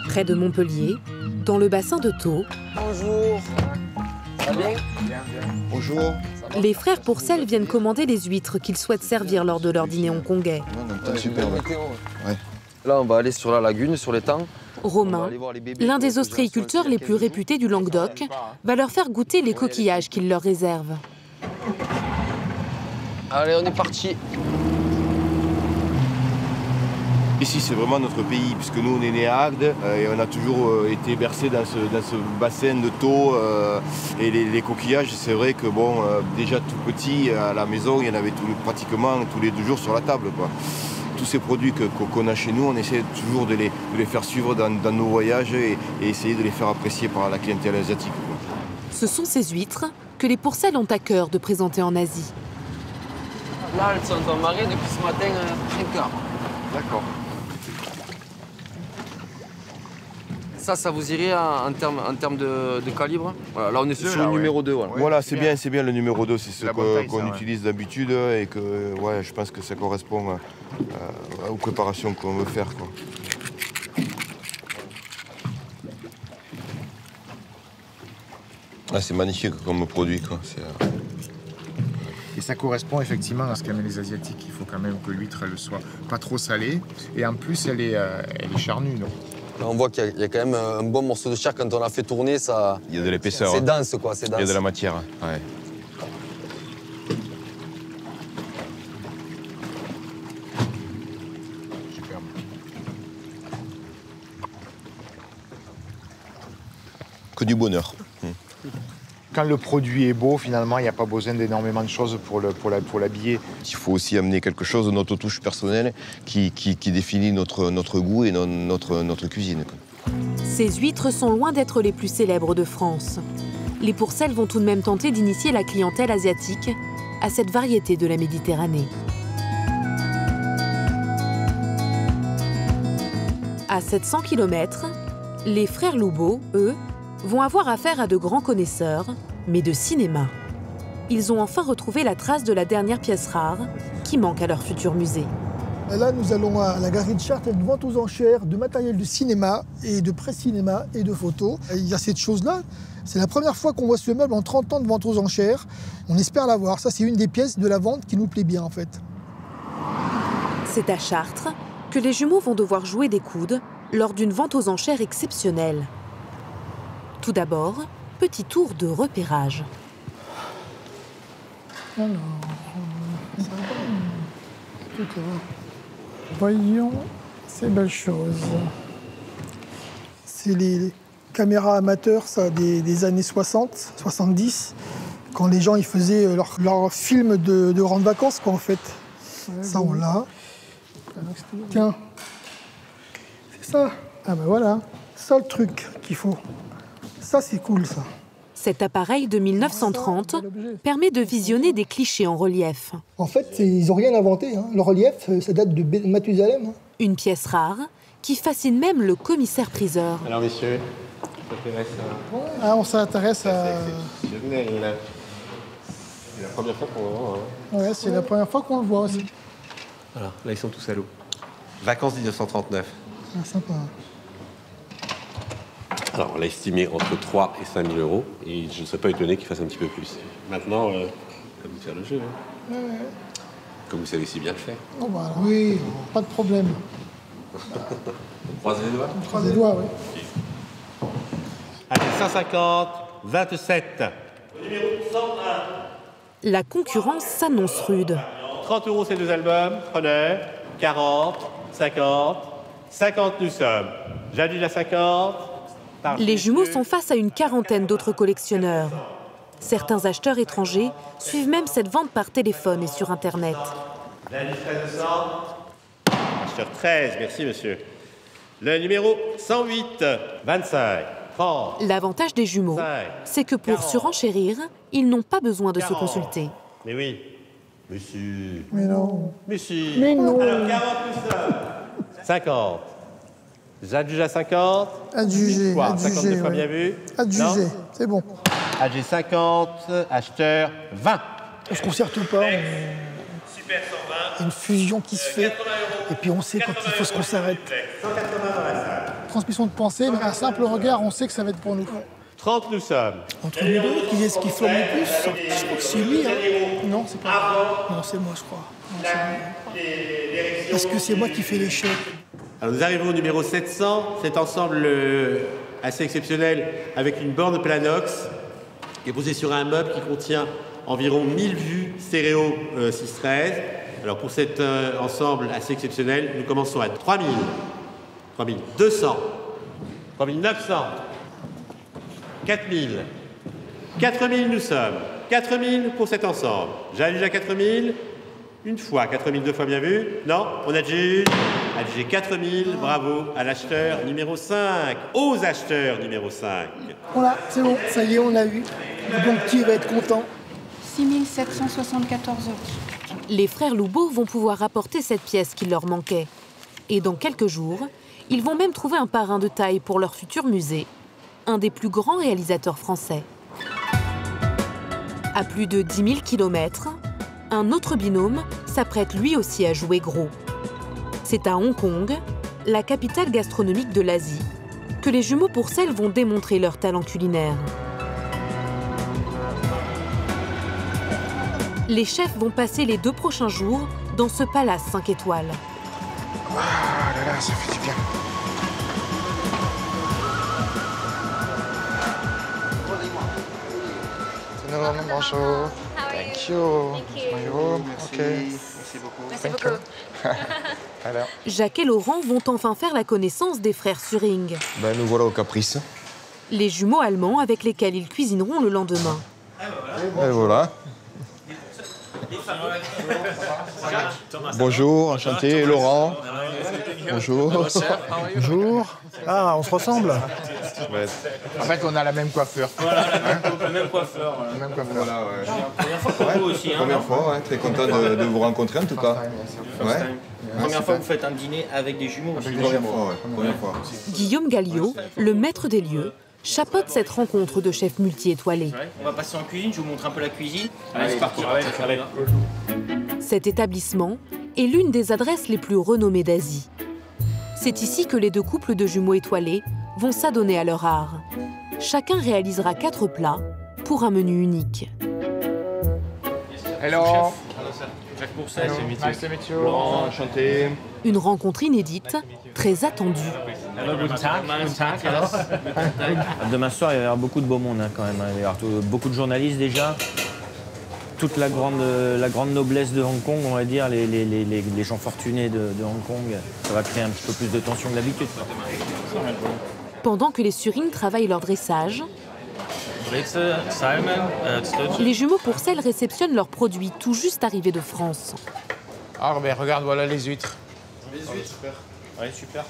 Près de Montpellier, dans le bassin de Thau, Bonjour. Ça va bien? Bonjour. les frères Pourcel viennent commander les huîtres qu'ils souhaitent servir lors de leur dîner hongkongais. Super. Ouais. Là, on va aller sur la lagune, sur l'étang. Romain, l'un des ostréiculteurs les plus réputés du Languedoc, va leur faire goûter les coquillages qu'il leur réserve. Allez, on est parti. Ici, c'est vraiment notre pays, puisque nous, on est nés à Agde et on a toujours été bercés dans ce bassin de Thau. Et les coquillages, c'est vrai que, bon, déjà tout petit, à la maison, il y en avait pratiquement tous les 2 jours sur la table, quoi. Tous ces produits qu'on a chez nous, on essaie toujours de les faire suivre dans nos voyages et essayer de les faire apprécier par la clientèle asiatique, quoi. Ce sont ces huîtres que les Pourcel ont à cœur de présenter en Asie. Là, elles sont en marée depuis ce matin à 5 heures. D'accord. Ça vous irait en termes de calibre? Voilà, là, on est sur le numéro 2. Voilà, Voilà, c'est bien le numéro 2, c'est ce qu'on utilise d'habitude et que ouais, je pense que ça correspond aux préparations qu'on veut faire, quoi. Ah, c'est magnifique comme produit, quoi. Et ça correspond effectivement à ce qu'aiment les Asiatiques. Il faut quand même que l'huître elle soit pas trop salée. Et en plus, elle est charnue. Donc. Là, on voit qu'il y a quand même un bon morceau de chair. Quand on l'a fait tourner, ça... Il y a de l'épaisseur. C'est dense, quoi. C'est dense. Il y a de la matière, ouais. Superbe. Que du bonheur. Quand le produit est beau, finalement, il n'y a pas besoin d'énormément de choses pour l'habiller. Il faut aussi amener quelque chose de notre touche personnelle qui définit notre goût et notre cuisine, quoi. Ces huîtres sont loin d'être les plus célèbres de France. Les Pourcel vont tout de même tenter d'initier la clientèle asiatique à cette variété de la Méditerranée. À 700 km, les frères Loubeau, eux, vont avoir affaire à de grands connaisseurs, mais de cinéma. Ils ont enfin retrouvé la trace de la dernière pièce rare qui manque à leur futur musée. Là, nous allons à la galerie de Chartres, une vente aux enchères de matériel de cinéma et de presse-cinéma et de photos. Il y a cette chose-là. C'est la première fois qu'on voit ce meuble en 30 ans de vente aux enchères. On espère l'avoir. Ça, c'est une des pièces de la vente qui nous plaît bien, en fait. C'est à Chartres que les jumeaux vont devoir jouer des coudes lors d'une vente aux enchères exceptionnelle. Tout d'abord, petit tour de repérage. Alors, voyons ces belles choses. C'est les caméras amateurs ça, des années 60, 70, quand les gens ils faisaient leur film de grandes vacances, quoi, en fait. Ouais, ça, on l'a. Tiens, c'est ça. Ah ben voilà, ça le truc qu'il faut. Ça, c'est cool, ça. Cet appareil de 1930 permet de visionner des clichés en relief. En fait, ils n'ont rien inventé. Hein. Le relief, ça date de Mathusalem. Hein. Une pièce rare qui fascine même le commissaire-priseur. Alors, messieurs, ça t'intéresse à... Ah, on s'intéresse à... C'est la première fois qu'on le voit. Hein. Ouais, c'est la première fois qu'on le voit aussi. Voilà, là, ils sont tous à l'eau. Vacances 1939. Ah, sympa. Alors, on l'a estimé entre 3 et 5 000 euros, et je ne serais pas étonné qu'il fasse un petit peu plus. Maintenant, comme faire le jeu, hein. Ouais. Comme vous savez si bien le faire. Oh bah, oui, pas de problème. On croise les doigts. On croise les doigts, oui. Okay. Allez, 150, 27. Au numéro 101. La concurrence s'annonce rude. 30 euros ces deux albums, prenez. 40, 50, 50 nous sommes. J'annule à 50. Les jumeaux sont face à une quarantaine d'autres collectionneurs. Certains acheteurs étrangers suivent même cette vente par téléphone et sur Internet. Acheteur 13, merci monsieur. Le numéro 108, 25, 30. L'avantage des jumeaux, c'est que pour surenchérir, ils n'ont pas besoin de 40. Se consulter. Mais oui. Mais si. Mais non. Mais si. Mais non. Alors 40 nous sommes. 50. J'adjuge à 50. Adjugé. 52 fois ouais. bien vu. Adjugé, c'est bon. Adjugé 50, acheteur 20. On se concerte pas. Super 120. Une fusion qui se fait. Et puis on sait quand il faut qu'on s'arrête. 180 dans la salle. Transmission de pensée, mais un simple regard, on sait que ça va être pour nous. 30 nous sommes. Entre nous deux, qui est-ce qui flambe le plus? Je crois que c'est lui. Hein. Non, c'est pas. Non, c'est moi, je crois. Est-ce que c'est moi qui fais l'échec? Alors nous arrivons au numéro 700, cet ensemble assez exceptionnel avec une borne Planox qui est posée sur un meuble qui contient environ 1000 vues stéréo 613. Alors pour cet ensemble assez exceptionnel, nous commençons à 3000, 3200, 3900, 4000, 4000 nous sommes, 4000 pour cet ensemble. J'allume à 4000. Une fois, 4000 deux fois bien vu. Non, on adjuge. Adjugé 4000, bravo à l'acheteur numéro 5. Aux acheteurs numéro 5. Voilà, c'est bon, ça y est, on l'a eu. Donc qui va être content? 6 774 euros. Les frères Loubeau vont pouvoir apporter cette pièce qui leur manquait. Et dans quelques jours, ils vont même trouver un parrain de taille pour leur futur musée. Un des plus grands réalisateurs français. À plus de 10 000 kilomètres, un autre binôme s'apprête lui aussi à jouer gros. C'est à Hong Kong, la capitale gastronomique de l'Asie, que les jumeaux Pourcel vont démontrer leur talent culinaire. Les chefs vont passer les 2 prochains jours dans ce palace 5 étoiles. Ah là là, ça fait du bien. Bonjour. Thank you. Merci beaucoup. Merci beaucoup. Jacques et Laurent vont enfin faire la connaissance des frères Suring. Ben, nous voilà au Caprice. Les jumeaux allemands avec lesquels ils cuisineront le lendemain. Et voilà. Bonjour, enchanté, Laurent. Bonjour. Bonjour. Ah, on se ressemble. En fait, on a la même coiffure. Voilà, la même coiffeur. La même coiffure. Voilà, ouais. Première fois pour vous aussi. Première fois, ouais. Très content de vous rencontrer en tout cas. Première fois que vous faites un dîner avec des jumeaux aussi. Première fois. Guillaume Galliot, le maître des lieux, chapeaute cette rencontre de chefs multi-étoilés. On va passer en cuisine, je vous montre un peu la cuisine. Allez, c'est parti. Cet établissement est l'une des adresses les plus renommées d'Asie. C'est ici que les 2 couples de jumeaux étoilés vont s'adonner à leur art. Chacun réalisera 4 plats pour un menu unique. Hello. Jacques Pourcel, c'est Mathieu. Laurent, enchanté. Une rencontre inédite, très attendue. Demain soir, il va y avoir beaucoup de beau monde quand même. Il va y avoir beaucoup de journalistes déjà. Toute la grande noblesse de Hong Kong, on va dire, les gens fortunés de Hong Kong. Ça va créer un petit peu plus de tension que d'habitude. Pendant que les Suring travaillent leur dressage, les jumeaux Pourcel réceptionnent leurs produits tout juste arrivés de France. Ah, ben regarde, voilà les huîtres. Les huîtres, super. Ouais, super.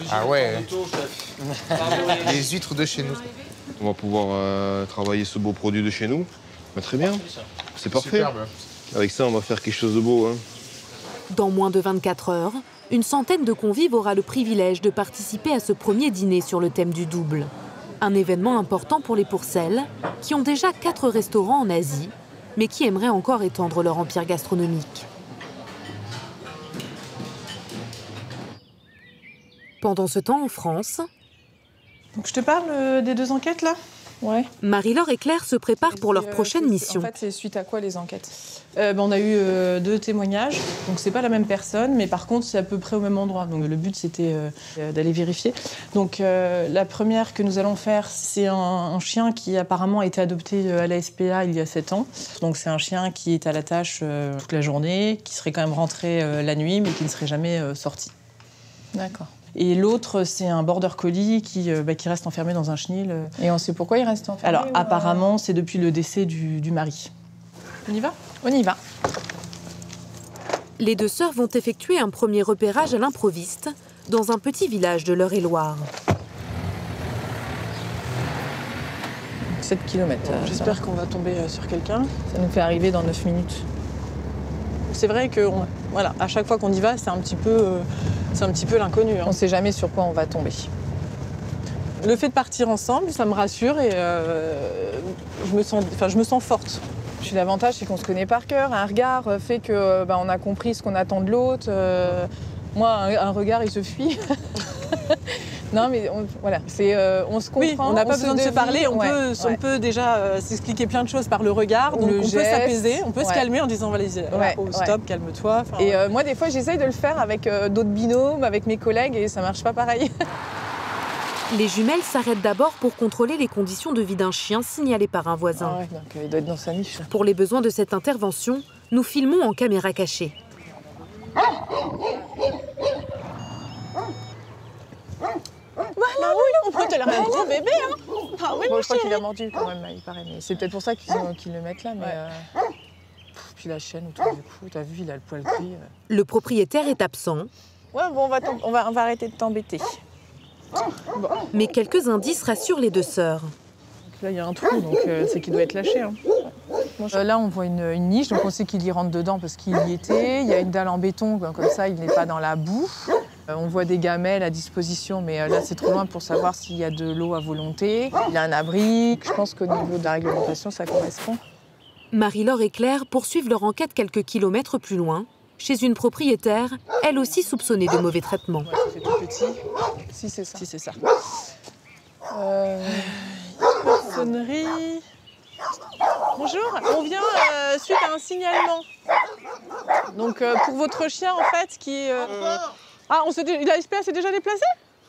Ah ouais. Les huîtres de chez nous. On va pouvoir travailler ce beau produit de chez nous. Bah, très bien, c'est parfait. Superbe. Avec ça, on va faire quelque chose de beau. Hein. Dans moins de 24 heures, une centaine de convives aura le privilège de participer à ce premier dîner sur le thème du double. Un événement important pour les Pourcel, qui ont déjà 4 restaurants en Asie, mais qui aimeraient encore étendre leur empire gastronomique. Pendant ce temps, en France... Donc je te parle des 2 enquêtes, là ? Ouais. Marie-Laure et Claire se préparent pour leur prochaine mission. En fait, c'est suite à quoi les enquêtes ? On a eu 2 témoignages, donc c'est pas la même personne, mais par contre c'est à peu près au même endroit. Donc le but c'était d'aller vérifier. Donc la première que nous allons faire, c'est un chien qui apparemment a été adopté à la SPA il y a 7 ans. Donc c'est un chien qui est à la tâche toute la journée, qui serait quand même rentré la nuit, mais qui ne serait jamais sorti. D'accord. Et l'autre, c'est un border collie qui reste enfermé dans un chenil. Et on sait pourquoi il reste enfermé? Alors, apparemment, c'est depuis le décès du mari. On y va? On y va. Les 2 sœurs vont effectuer un premier repérage à l'improviste dans un petit village de l'Eure-et-Loire. 7 km. J'espère qu'on va tomber sur quelqu'un. Ça nous fait arriver dans 9 minutes. C'est vrai que voilà, à chaque fois qu'on y va, c'est un petit peu l'inconnu. Hein. On ne sait jamais sur quoi on va tomber. Le fait de partir ensemble, ça me rassure et je me sens forte. Puis l'avantage, c'est qu'on se connaît par cœur. Un regard fait que on a compris ce qu'on attend de l'autre. Moi, un regard, il se fuit. Non, mais voilà, on se comprend. Oui, on n'a pas besoin de se parler. On peut déjà s'expliquer plein de choses par le regard. Donc on peut s'apaiser, on peut se calmer en disant allez, stop, calme-toi. Et moi, des fois, j'essaye de le faire avec d'autres binômes, avec mes collègues, et ça marche pas pareil. Les jumelles s'arrêtent d'abord pour contrôler les conditions de vie d'un chien signalé par un voisin. Ah ouais, donc il doit être dans sa niche. Pour les besoins de cette intervention, nous filmons en caméra cachée. Voilà, oui, on peut te le rendre, gros bébé, hein. Ah oui, bon, je crois qu'il a mordu quand même, il paraît. Mais c'est peut-être pour ça qu'ils le mettent là, mais... Puis la chaîne autour du cou, t'as vu, il a le poil gris. Le propriétaire est absent. Ouais, bon, on va arrêter de t'embêter. Bon. Mais quelques indices rassurent les 2 sœurs. Donc là, il y a un trou, donc c'est qu'il doit être lâché. Hein. Là, on voit une niche, donc on sait qu'il y rentre dedans parce qu'il y était. Il y a une dalle en béton, comme ça, il n'est pas dans la boue. On voit des gamelles à disposition, mais là, c'est trop loin pour savoir s'il y a de l'eau à volonté. Il y a un abri. Je pense qu'au niveau de la réglementation, ça correspond. Marie-Laure et Claire poursuivent leur enquête quelques kilomètres plus loin, chez une propriétaire, elle aussi soupçonnée de mauvais traitements. Ouais, c'est tout petit. Si, c'est ça. Si, c'est ça. Sonnerie. Bonjour, on vient suite à un signalement. Donc pour votre chien en fait qui... Ah, la SPA s'est déjà déplacée?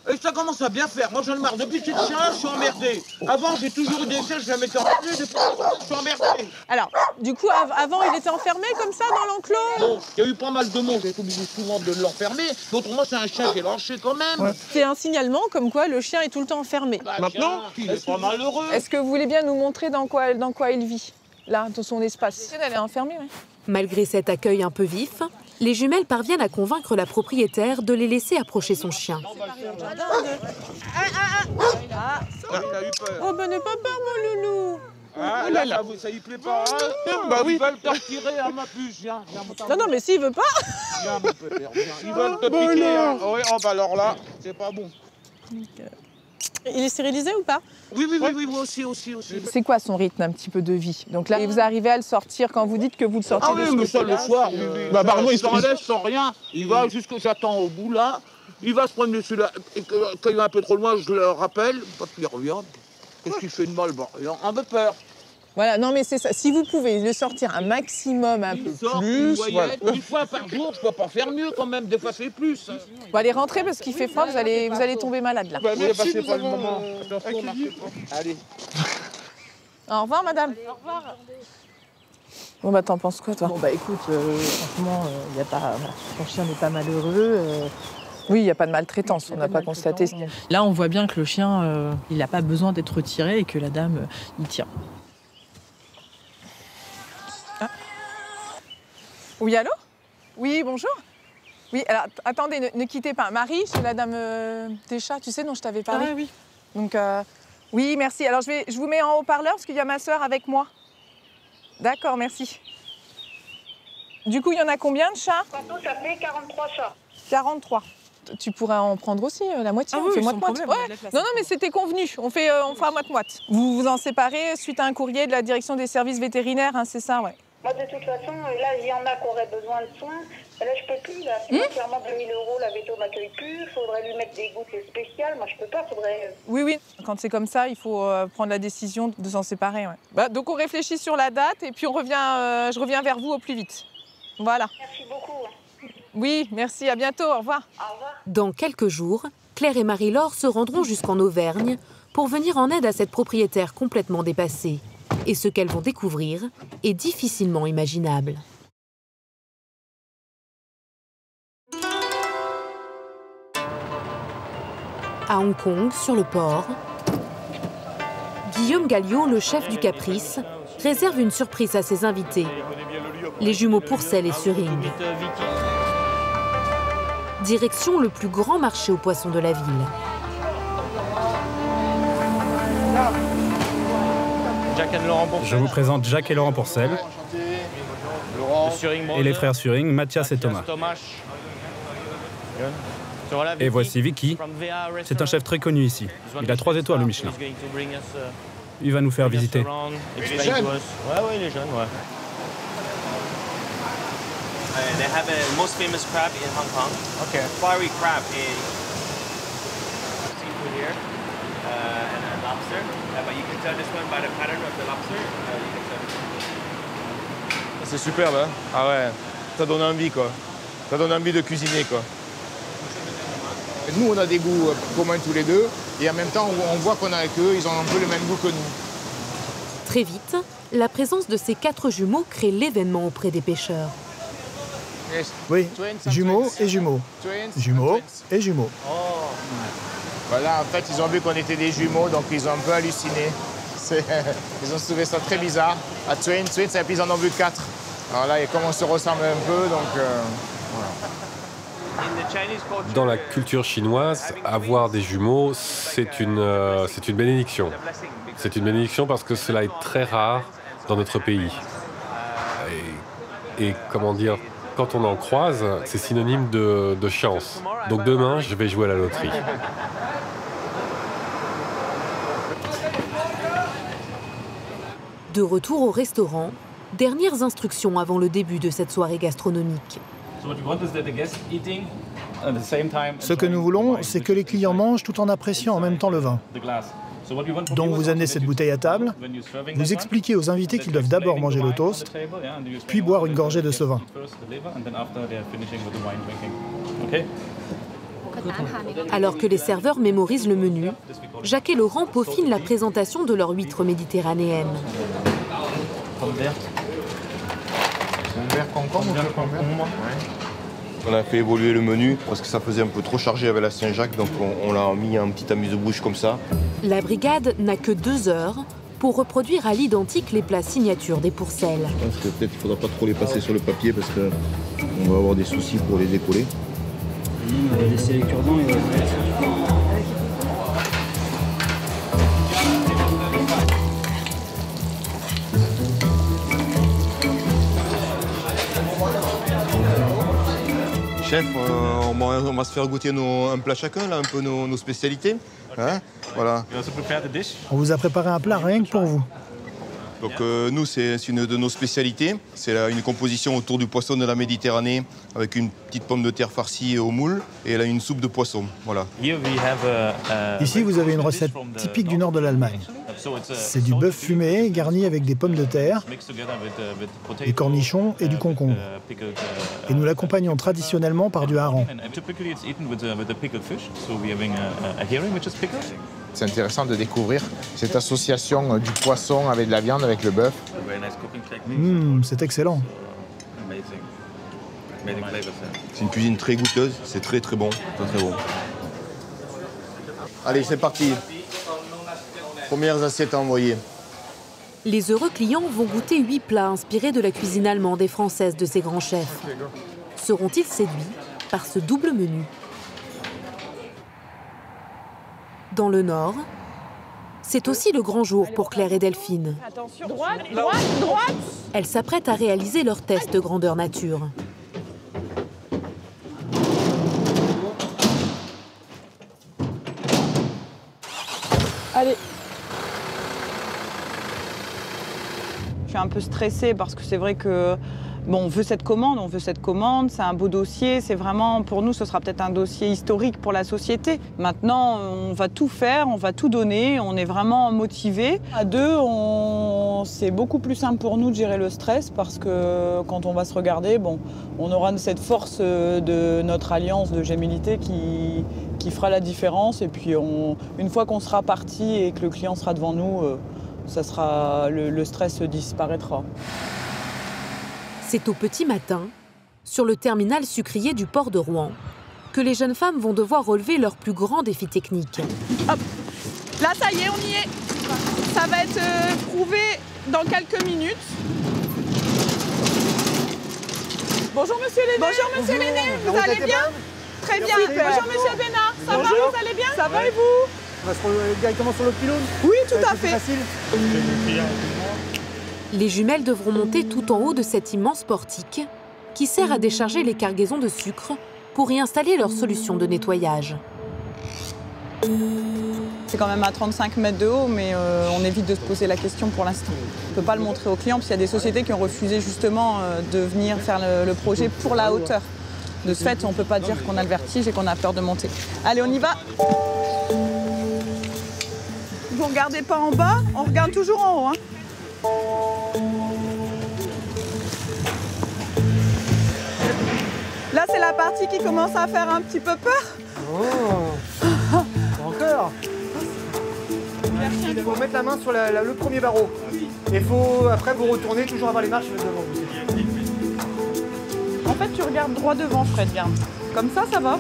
Et ça commence à bien faire. Moi j'en ai marre. Depuis que j'ai le chien, je suis emmerdé. Avant j'ai toujours eu des chiens, je la mettais en plus, depuis je suis emmerdé. Alors, du coup, avant il était enfermé comme ça dans l'enclos? Bon, il y a eu pas mal de monde, j'ai été obligé souvent de l'enfermer. Autrement c'est un chien qui est lâché quand même. Ouais. C'est un signalement comme quoi le chien est tout le temps enfermé. Bah, maintenant, il est pas malheureux. Est-ce que vous voulez bien nous montrer dans quoi il vit? Là, dans son espace. Elle est enfermée, oui. Malgré cet accueil un peu vif, les jumelles parviennent à convaincre la propriétaire de les laisser approcher son chien. Oh ben n'aie pas peur mon loulou. Ah là, ça y plaît pas. Hein? Bah oui. Ils veulent te tirer à ma puce, viens. Non mais s'il veut pas. Viens mon pépère, viens. Ils veulent te piquer. Hein. Oui, oh bah alors là, c'est pas bon. Il est stérilisé ou pas? Oui, moi aussi. C'est quoi son rythme un petit peu de vie? Donc là, vous arrivez à le sortir quand vous dites que vous le sortez? Ah oui, mais ça le soir. Bah pardon, il s'enlève sans rien. Il va jusqu'à j'attends au bout là. Il va se promener dessus là. Et quand il va un peu trop loin, je le rappelle. Quand il revient, qu'est-ce qu'il fait de mal? Bon, il a un peu peur. Voilà, non mais c'est ça. Si vous pouvez le sortir un maximum, un peu plus. Voilà. Une fois par jour, je peux pas faire mieux quand même. Des fois, c'est plus. Bon, allez, rentrez parce qu'il fait froid, vous allez tomber malade là. Merci, passez pas le moment. Attention, allez. Au revoir, madame. Au revoir. Bon, bah, t'en penses quoi, toi? Bon, bah, écoute, franchement, y a pas... ton chien n'est pas malheureux. Oui, il n'y a pas de maltraitance, on n'a pas constaté. Là, on voit bien que le chien, il n'a pas besoin d'être retiré et que la dame, il tient. Ah. Oui, allô? Oui, bonjour. Oui, alors, attendez, ne quittez pas. Marie, c'est la dame Técha, tu sais, dont je t'avais parlé. Ah oui. Donc, oui, merci. Alors, je vous mets en haut-parleur parce qu'il y a ma sœur avec moi. D'accord, merci. Du coup, il y en a combien de chats? Ça fait 43 chats. 43. Tu pourrais en prendre aussi la moitié. Ah on oui, fait sans moite-moite. problème, Ouais. Non, mais c'était convenu. On fera moite-moite. Vous vous en séparez suite à un courrier de la direction des services vétérinaires, hein, c'est ça, ouais. Moi, de toute façon, là, il y en a qui auraient besoin de soins. Là, je peux plus. Là, financièrement, 2000 €, la véto m'accueille plus. Il faudrait lui mettre des gouttes spéciales. Moi, je peux pas. Faudrait. Oui. Quand c'est comme ça, il faut prendre la décision de s'en séparer. Ouais. Bah, donc, on réfléchit sur la date et puis je reviens vers vous au plus vite. Voilà. Merci beaucoup. Oui, merci. À bientôt. Au revoir. Au revoir. Dans quelques jours, Claire et Marie-Laure se rendront jusqu'en Auvergne pour venir en aide à cette propriétaire complètement dépassée. Et ce qu'elles vont découvrir est difficilement imaginable. À Hong Kong, sur le port, Guillaume Galliot, le chef du Caprice, réserve une surprise à ses invités, les jumeaux Pourcel et Suring. Direction le plus grand marché aux poissons de la ville. Je vous présente Jacques et Laurent Pourcel et les frères Suring, Mathias et Thomas. Et voici Vicky, c'est un chef très connu ici. Il a 3 étoiles au Michelin. Il va nous faire visiter. Il est jeune. Ouais, il est jeune, ouais. They have a most famous crab in Hong Kong. Okay. Fiery crab is seafood here, and a lobster. But you can tell this one by the pattern of the lobster. You can tell this one. C'est superbe, hein? Ah ouais, ça donne envie, quoi. Ça donne envie de cuisiner, quoi. Nous, on a des goûts communs tous les deux, et en même temps, on voit qu'on a avec eux, ils ont un peu le même goût que nous. Très vite, la présence de ces 4 jumeaux crée l'événement auprès des pêcheurs. Oui, jumeaux et jumeaux. Jumeaux et jumeaux. Voilà, en fait, ils ont vu qu'on était des jumeaux, donc ils ont un peu halluciné. Ils ont trouvé ça très bizarre. À twins, et puis ils en ont vu 4. Alors là, et comme on se ressemble un peu, donc voilà. Dans la culture chinoise, avoir des jumeaux, c'est une bénédiction. C'est une bénédiction parce que cela est très rare dans notre pays. Et comment dire, quand on en croise, c'est synonyme de chance. Donc demain, je vais jouer à la loterie. De retour au restaurant, dernières instructions avant le début de cette soirée gastronomique. Ce que nous voulons, c'est que les clients mangent tout en appréciant en même temps le vin. Donc vous amenez cette bouteille à table, vous expliquez aux invités qu'ils doivent d'abord manger le toast, puis boire une gorgée de ce vin. Alors que les serveurs mémorisent le menu, Jacques et Laurent peaufinent la présentation de leur huître méditerranéenne. On a fait évoluer le menu parce que ça faisait un peu trop chargé avec la Saint-Jacques, donc on l'a mis un petit amuse-bouche comme ça. La brigade n'a que 2 heures pour reproduire à l'identique les plats signatures des Pourcel. Je pense que peut-être qu'il ne faudra pas trop les passer sur le papier parce qu'on va avoir des soucis pour les décoller. On va laisser les cure-dents et on va les mettre. Chef, on va se faire goûter un plat chacun, là, un peu nos spécialités. Hein, voilà. On vous a préparé un plat rien que pour vous. Donc nous, c'est une de nos spécialités. C'est une composition autour du poisson de la Méditerranée avec une petite pomme de terre farcie au moule et là, une soupe de poisson. Voilà. Ici, vous avez une recette typique du nord de l'Allemagne. C'est du bœuf fumé garni avec des pommes de terre, des cornichons et du concombre. Et nous l'accompagnons traditionnellement par du hareng. C'est intéressant de découvrir cette association du poisson avec de la viande, avec le bœuf. C'est excellent. C'est une cuisine très goûteuse, c'est très très bon, très bon. Allez, c'est parti. Premières assiettes à envoyer. Les heureux clients vont goûter 8 plats inspirés de la cuisine allemande et française de ces grands chefs. Seront-ils séduits par ce double menu? Dans le Nord, c'est aussi le grand jour pour Claire et Delphine. Attention, droite, droite, droite. Elles s'apprêtent à réaliser leur test de grandeur nature. Allez. Je suis un peu stressée parce que c'est vrai que bon, on veut cette commande, c'est un beau dossier, c'est vraiment, pour nous, ce sera peut-être un dossier historique pour la société. Maintenant, on va tout faire, on va tout donner, on est vraiment motivés. À deux, c'est beaucoup plus simple pour nous de gérer le stress parce que quand on va se regarder, bon, on aura cette force de notre alliance de Gémilité qui fera la différence. Et puis, une fois qu'on sera parti et que le client sera devant nous, le stress disparaîtra. C'est au petit matin, sur le terminal sucrier du port de Rouen, que les jeunes femmes vont devoir relever leur plus grand défi technique. Hop. Là, ça y est, on y est. Ça va être prouvé dans quelques minutes. Bonjour, monsieur Lenné. Bonjour, monsieur Lenné. Vous allez bien? Très bien. Bonjour, monsieur Bénard. Ça va, vous allez bien? Ça va et vous? On va se retrouver directement sur le pylône? Oui, tout à fait. Facile. Les jumelles devront monter tout en haut de cet immense portique qui sert à décharger les cargaisons de sucre pour y installer leur solution de nettoyage. C'est quand même à 35 mètres de haut, mais on évite de se poser la question pour l'instant. On ne peut pas le montrer aux clients parce qu'il y a des sociétés qui ont refusé justement de venir faire le projet pour la hauteur. De ce fait, on ne peut pas dire qu'on a le vertige et qu'on a peur de monter. Allez, on y va. Vous ne regardez pas en bas, on regarde toujours en haut. Hein. Là, c'est la partie qui commence à faire un petit peu peur. Oh. Encore. Il faut mettre la main sur le premier barreau. Et il faut après vous retourner, toujours avoir les marches devant vous. En fait, tu regardes droit devant, Fred, bien. Comme ça va.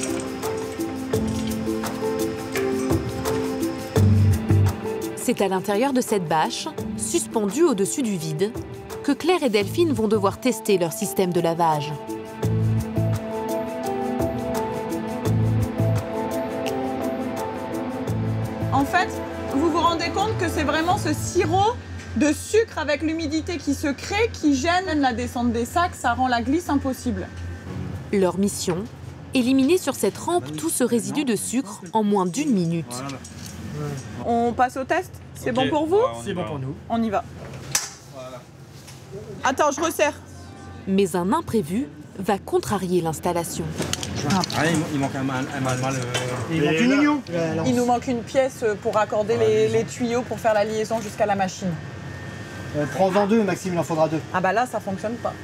C'est à l'intérieur de cette bâche, suspendue au-dessus du vide, que Claire et Delphine vont devoir tester leur système de lavage. En fait, vous vous rendez compte que c'est vraiment ce sirop de sucre avec l'humidité qui se crée qui gêne la descente des sacs, ça rend la glisse impossible. Leur mission, éliminer sur cette rampe tout ce résidu de sucre en moins d'1 minute. On passe au test? C'est bon pour vous? C'est bon pour nous. On y va. Attends, je resserre. Mais un imprévu va contrarier l'installation. Il manque un mal. Il manque une union. Il nous manque une pièce pour raccorder les tuyaux pour faire la liaison jusqu'à la machine. Prends-en deux, Maxime, il en faudra deux. Ah bah là, ça fonctionne pas.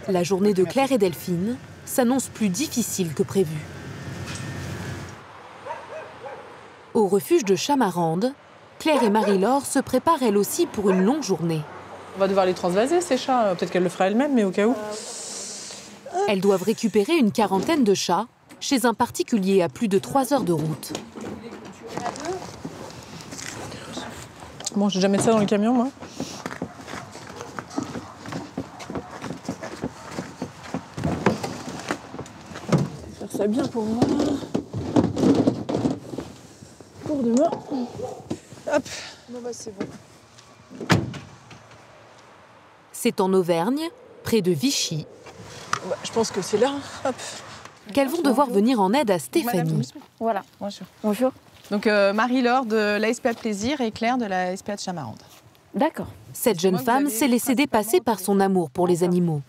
La journée de Claire et Delphine s'annonce plus difficile que prévu. Au refuge de Chamarande, Claire et Marie-Laure se préparent elles aussi pour une longue journée. On va devoir les transvaser, ces chats. Peut-être qu'elle le fera elle-même, mais au cas où. Elles doivent récupérer une quarantaine de chats chez un particulier à plus de 3 heures de route. Bon, je vais déjà mettre ça dans le camion, moi. Faire ça bien pour moi. Pour demain. Hop. Bon, bah, c'est bon. C'est en Auvergne, près de Vichy, Bah, je pense que c'est là. Hop. qu'elles vont devoir venir en aide à Stéphanie. Voilà, bonjour. Bonjour. Donc Marie-Laure de la SPA Plaisir et Claire de la SPA de Chamarande. D'accord. Cette jeune femme s'est laissée dépasser par son amour pour les animaux.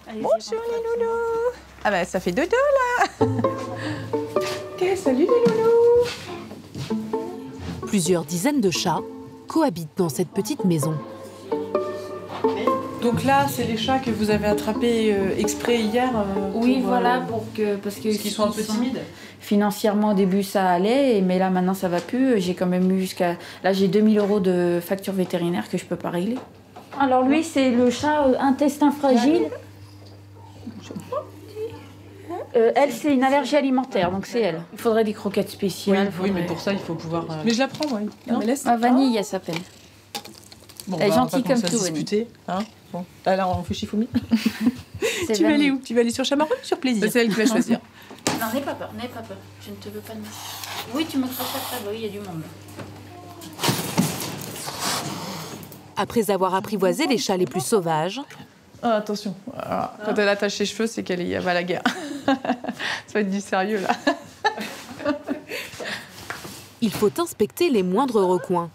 Bonjour les loulous. Ah bah ça fait dodo là. Ok, salut les loulous. Plusieurs dizaines de chats cohabitent dans cette petite maison. Donc là, c'est les chats que vous avez attrapés exprès hier Oui, pour, voilà, parce qu'ils sont un peu timides. Financièrement, au début, ça allait, mais là, maintenant, ça va plus. J'ai quand même eu jusqu'à... Là, j'ai 2000 € de facture vétérinaire que je peux pas régler. Alors lui, c'est le chat intestin fragile. Elle, c'est une allergie alimentaire, donc c'est elle. Il faudrait des croquettes spéciales. Oui, mais pour ça, il faut pouvoir... Mais je la prends, moi. Non, mais laisse. Vanille, elle s'appelle. Bon, elle est gentille comme tout. Vanille. Hein, bon. Là, on fait Shifumi. Tu vas aller où? Tu vas aller sur Chamaru? Sur plaisir. C'est elle qui va choisir. Non, n'aie pas peur, n'aie pas peur. Je ne te veux pas de mal. Oui, tu me feras ça, oui, il y a du monde. Après avoir apprivoisé les chats les plus sauvages... Ah, attention, alors, quand elle attache ses cheveux, c'est qu'elle y va à la guerre. Ça va être du sérieux, là. Il faut inspecter les moindres recoins.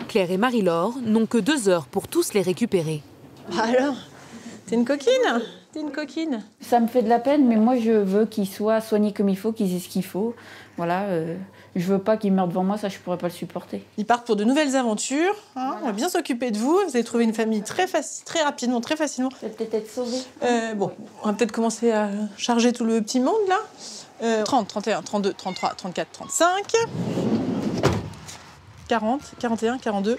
Claire et Marie-Laure n'ont que 2 heures pour tous les récupérer. Alors, t'es une coquine? T'es une coquine? Ça me fait de la peine, mais moi, je veux qu'ils soient soignés comme il faut, qu'ils aient ce qu'il faut. Voilà, je veux pas qu'ils meurent devant moi, ça, je pourrais pas le supporter. Ils partent pour de nouvelles aventures. Hein, on va bien s'occuper de vous. Vous allez trouver une famille très rapidement, très facilement. Vous allez peut-être être sauvés. Bon, on va peut-être commencer à charger tout le petit monde, là. 30, 31, 32, 33, 34, 35... 40, 41, 42,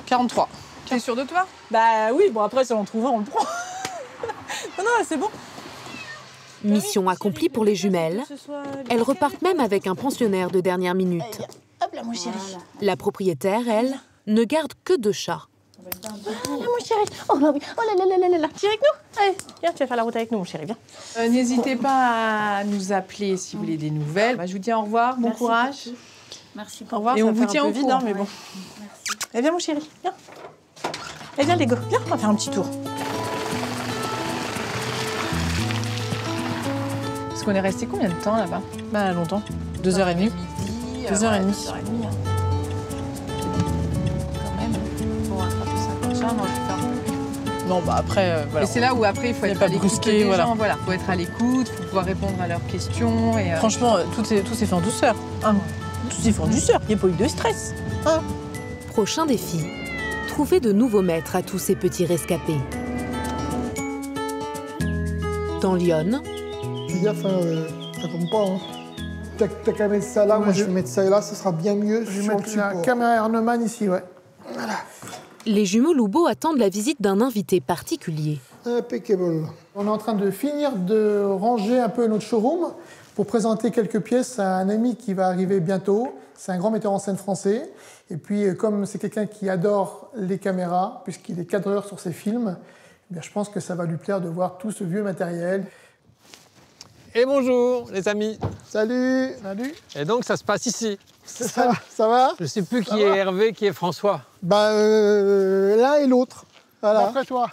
43. T'es sûre de toi? Bah oui, bon après si on en trouve un, on le prend. Non, c'est bon. Mission accomplie pour les jumelles. Elles repartent même avec un pensionnaire de dernière minute. Hop là, mon chéri. La propriétaire, elle, ne garde que 2 chats. Ah là, mon chéri. Oh là oui. Oh là là là là là. Viens avec nous. Allez, viens, tu vas faire la route avec nous, mon chéri, viens. N'hésitez pas à nous appeler si vous voulez des nouvelles. Je vous dis au revoir, bon courage. Merci. Au revoir. Et on vous tient au vide, hein, mais bon. Allez, viens, mon chéri, viens. Allez, viens, Lego, viens, on va faire un petit tour. Parce qu'on est resté combien de temps là-bas? Bah, longtemps. 2h30. 2h30. Quand même, pour rattraper 50 chats, moi, je vais faire... Non, bah après, voilà. Et c'est là où après, il faut être à l'écoute des gens. Voilà, faut être à l'écoute, faut pouvoir répondre à leurs questions. Et franchement, tout s'est fait en douceur. Hein. Tout s'est fait en douceur, il n'y a pas eu de stress. Hein. Prochain défi, trouver de nouveaux maîtres à tous ces petits rescapés. Dans l'Yonne... Fais gaffe, ça tombe pas. Hein. T'as qu'à mettre ça là, moi je vais mettre ça là, ça sera bien mieux. Je vais mettre la caméra Erneman ici, ouais. Voilà. Les jumeaux Loubeau attendent la visite d'un invité particulier. Impeccable. On est en train de finir de ranger un peu notre showroom pour présenter quelques pièces à un ami qui va arriver bientôt. C'est un grand metteur en scène français. Et puis, comme c'est quelqu'un qui adore les caméras, puisqu'il est cadreur sur ses films, eh bien, je pense que ça va lui plaire de voir tout ce vieux matériel. Et bonjour, les amis. Salut. Salut. Et donc, ça se passe ici. Ça va? Je ne sais plus qui est Hervé, qui est François. Bah, l'un et l'autre. Voilà. Après toi.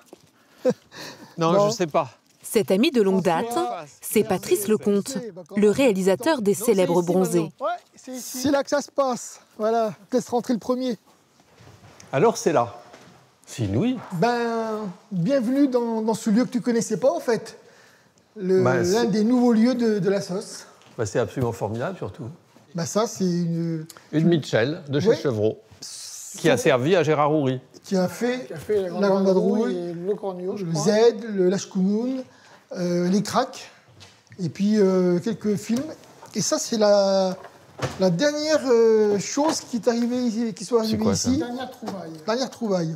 Non, bon. Je ne sais pas. Cet ami de longue date, c'est Patrice Lecomte, le réalisateur des célèbres Bronzés. C'est là que ça se passe. Voilà, laisse rentrer le premier. Alors, c'est là. C'est inouï. Ben, bienvenue dans ce lieu que tu connaissais pas, en fait. L'un des nouveaux lieux de la sauce. Bah, c'est absolument formidable, surtout. Bah ça, c'est une Mitchell de chez Chevreau, qui a servi à Gérard Houry. Qui a fait la Grande Vadrouille, le Cornio, le Z, le Lashkumun, les Cracks, et puis quelques films. Et ça, c'est la dernière chose qui est arrivée, qui soit arrivée ici. Dernière trouvaille.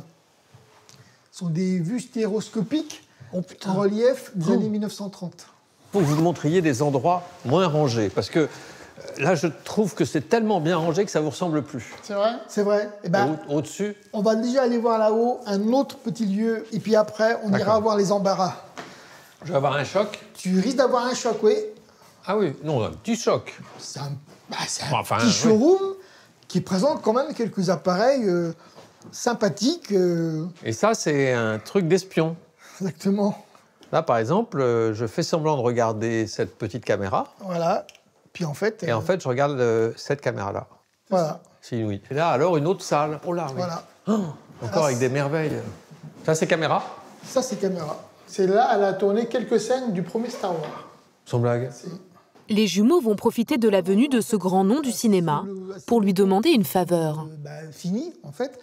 Ce sont des vues stéréoscopiques en relief des années 1930. Pour que vous montriez des endroits moins rangés, parce que là, je trouve que c'est tellement bien rangé que ça ne vous ressemble plus. C'est vrai? C'est vrai. Et ben, au-dessus? On va déjà aller voir là-haut un autre petit lieu, et puis après, on ira voir les embarras. Je vais avoir un choc? Tu risques d'avoir un choc, oui. Ah oui, non, un petit choc. C'est un petit showroom qui présente quand même quelques appareils sympathiques. Et ça, c'est un truc d'espion. Exactement. Là, par exemple, je fais semblant de regarder cette petite caméra. Voilà. Puis en fait... Et en fait, je regarde cette caméra-là. Voilà. C'est inouï. Et là, alors, une autre salle. Oh là, oui. Voilà. Encore avec des merveilles. Ça, c'est caméra? Ça, c'est caméra. C'est là, elle a tourné quelques scènes du premier Star Wars. Sans blague? Les jumeaux vont profiter de la venue de ce grand nom du cinéma pour lui demander une faveur. Fini, en fait.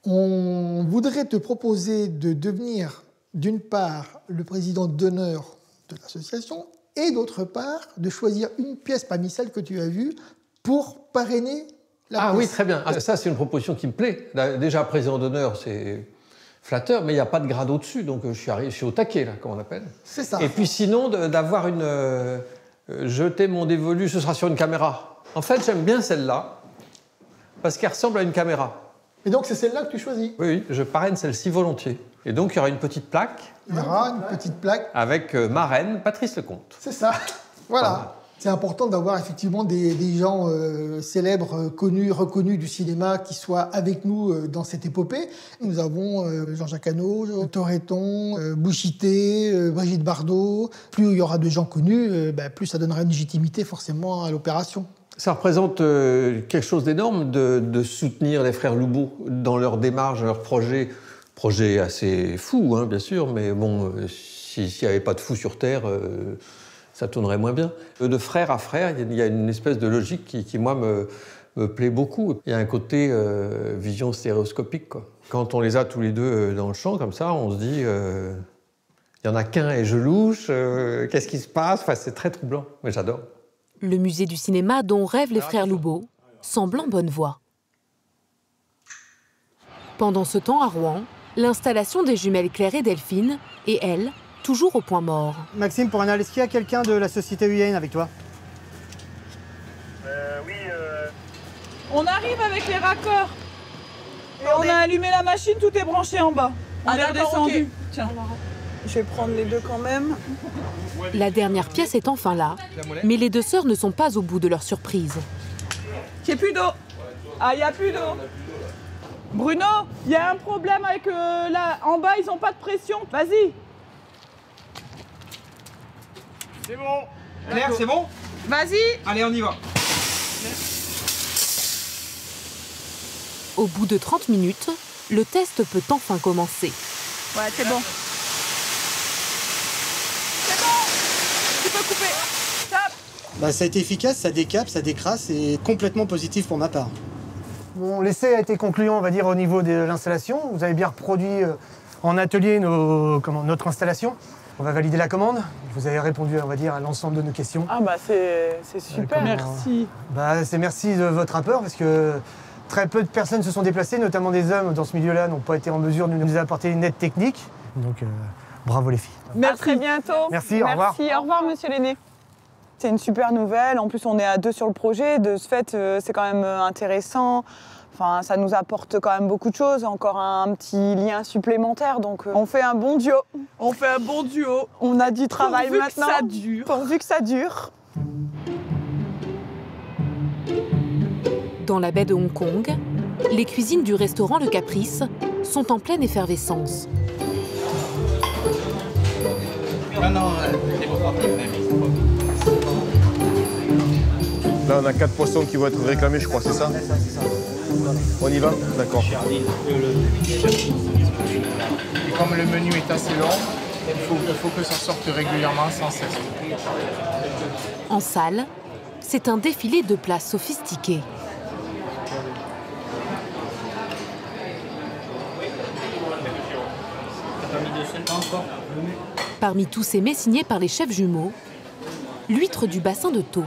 On voudrait te proposer de devenir, d'une part, le président d'honneur de l'association et d'autre part, de choisir une pièce parmi celles que tu as vues pour parrainer la pièce. Oui, très bien. Ça, c'est une proposition qui me plaît. Déjà, président d'honneur, c'est flatteur, mais il n'y a pas de grade au-dessus, donc je suis au taquet, là, comme on appelle. C'est ça. Et puis sinon, d'avoir une... jeter mon dévolu, ce sera sur une caméra. En fait, j'aime bien celle-là, parce qu'elle ressemble à une caméra. Et donc, c'est celle-là que tu choisis? Oui, je parraine celle-ci volontiers. Et donc, il y aura une petite plaque. Il y aura une petite plaque. Avec marraine, Patrice Lecomte. C'est ça. Voilà. C'est important d'avoir effectivement des gens célèbres, connus, reconnus du cinéma qui soient avec nous dans cette épopée. Nous avons Jean-Jacques Hano, Toretton, Bouchité, Brigitte Bardot. Plus il y aura de gens connus, plus ça donnera une légitimité forcément à l'opération. Ça représente quelque chose d'énorme de soutenir les frères Loubeau dans leur démarche, dans leur projet. Projet assez fou, hein, bien sûr, mais bon, s'il n'y avait pas de fous sur Terre, ça tournerait moins bien. De frère à frère, il y a une espèce de logique qui moi, me plaît beaucoup. Il y a un côté vision stéréoscopique, quoi. Quand on les a tous les deux dans le champ, comme ça, on se dit, il n'y en a qu'un et je louche, qu'est-ce qui se passe? Enfin, c'est très troublant, mais j'adore. Le musée du cinéma dont rêvent les frères Loubeau semble en bonne voie. Pendant ce temps, à Rouen, l'installation des jumelles Claire et Delphine est, elle, toujours au point mort. Maxime, pour analyser, est-ce qu'il y a quelqu'un de la société UIN avec toi? Oui. On arrive avec les raccords. Et on a allumé la machine, tout est branché en bas. On est redescendu. Okay. Tiens, je vais prendre les deux quand même. La dernière pièce est enfin là, mais les deux sœurs ne sont pas au bout de leur surprise. Il n'y a plus d'eau. Ah, il n'y a plus d'eau. Bruno, il y a un problème avec là. En bas, ils n'ont pas de pression. Vas-y. C'est bon. Claire, c'est bon? Vas-y. Allez, on y va. Au bout de 30 minutes, le test peut enfin commencer. Ouais, c'est bon. C'est bon. Tu peux couper. Stop. Ça a été efficace, ça décape, ça décrasse, c'est complètement positif pour ma part. Bon, l'essai a été concluant, on va dire, au niveau de l'installation. Vous avez bien reproduit en atelier notre installation. On va valider la commande. Vous avez répondu, on va dire, à l'ensemble de nos questions. Ah c'est super. Merci. C'est merci de votre rapport, parce que très peu de personnes se sont déplacées, notamment des hommes dans ce milieu-là, n'ont pas été en mesure de nous apporter une aide technique. Donc, bravo les filles. Merci. À très bientôt. Merci, au revoir. Merci, au revoir, monsieur l'aîné. C'est une super nouvelle. En plus, on est à deux sur le projet. De ce fait, c'est quand même intéressant. Enfin, ça nous apporte quand même beaucoup de choses. Encore un petit lien supplémentaire. Donc, on fait un bon duo. On fait un bon duo. On a du travail maintenant. Pourvu que ça dure. Pourvu que ça dure. Dans la baie de Hong Kong, les cuisines du restaurant Le Caprice sont en pleine effervescence. Là, on a 4 poissons qui vont être réclamés, je crois, c'est ça? On y va? D'accord. Et comme le menu est assez long, il faut que ça sorte régulièrement, sans cesse. En salle, c'est un défilé de plats sophistiqués. Parmi tous ces mets signés par les chefs jumeaux, l'huître du bassin de Thau.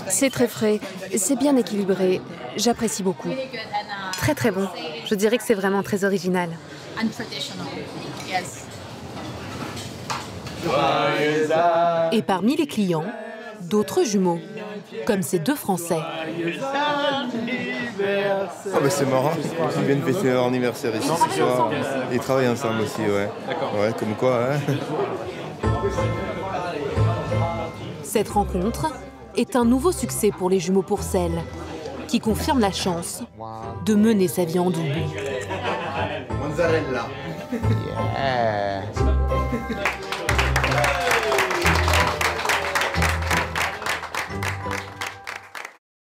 C'est très frais, c'est bien équilibré, j'apprécie beaucoup. Très très bon, je dirais que c'est vraiment très original. Et parmi les clients, d'autres jumeaux, comme ces deux Français. C'est marrant, ils viennent fêter leur anniversaire ici ce soir. Ils travaillent ensemble aussi, ouais. Ouais, comme quoi, hein. Cette rencontre est un nouveau succès pour les jumeaux Pourcel, qui confirment la chance de mener sa vie en double. Mozzarella. Yeah.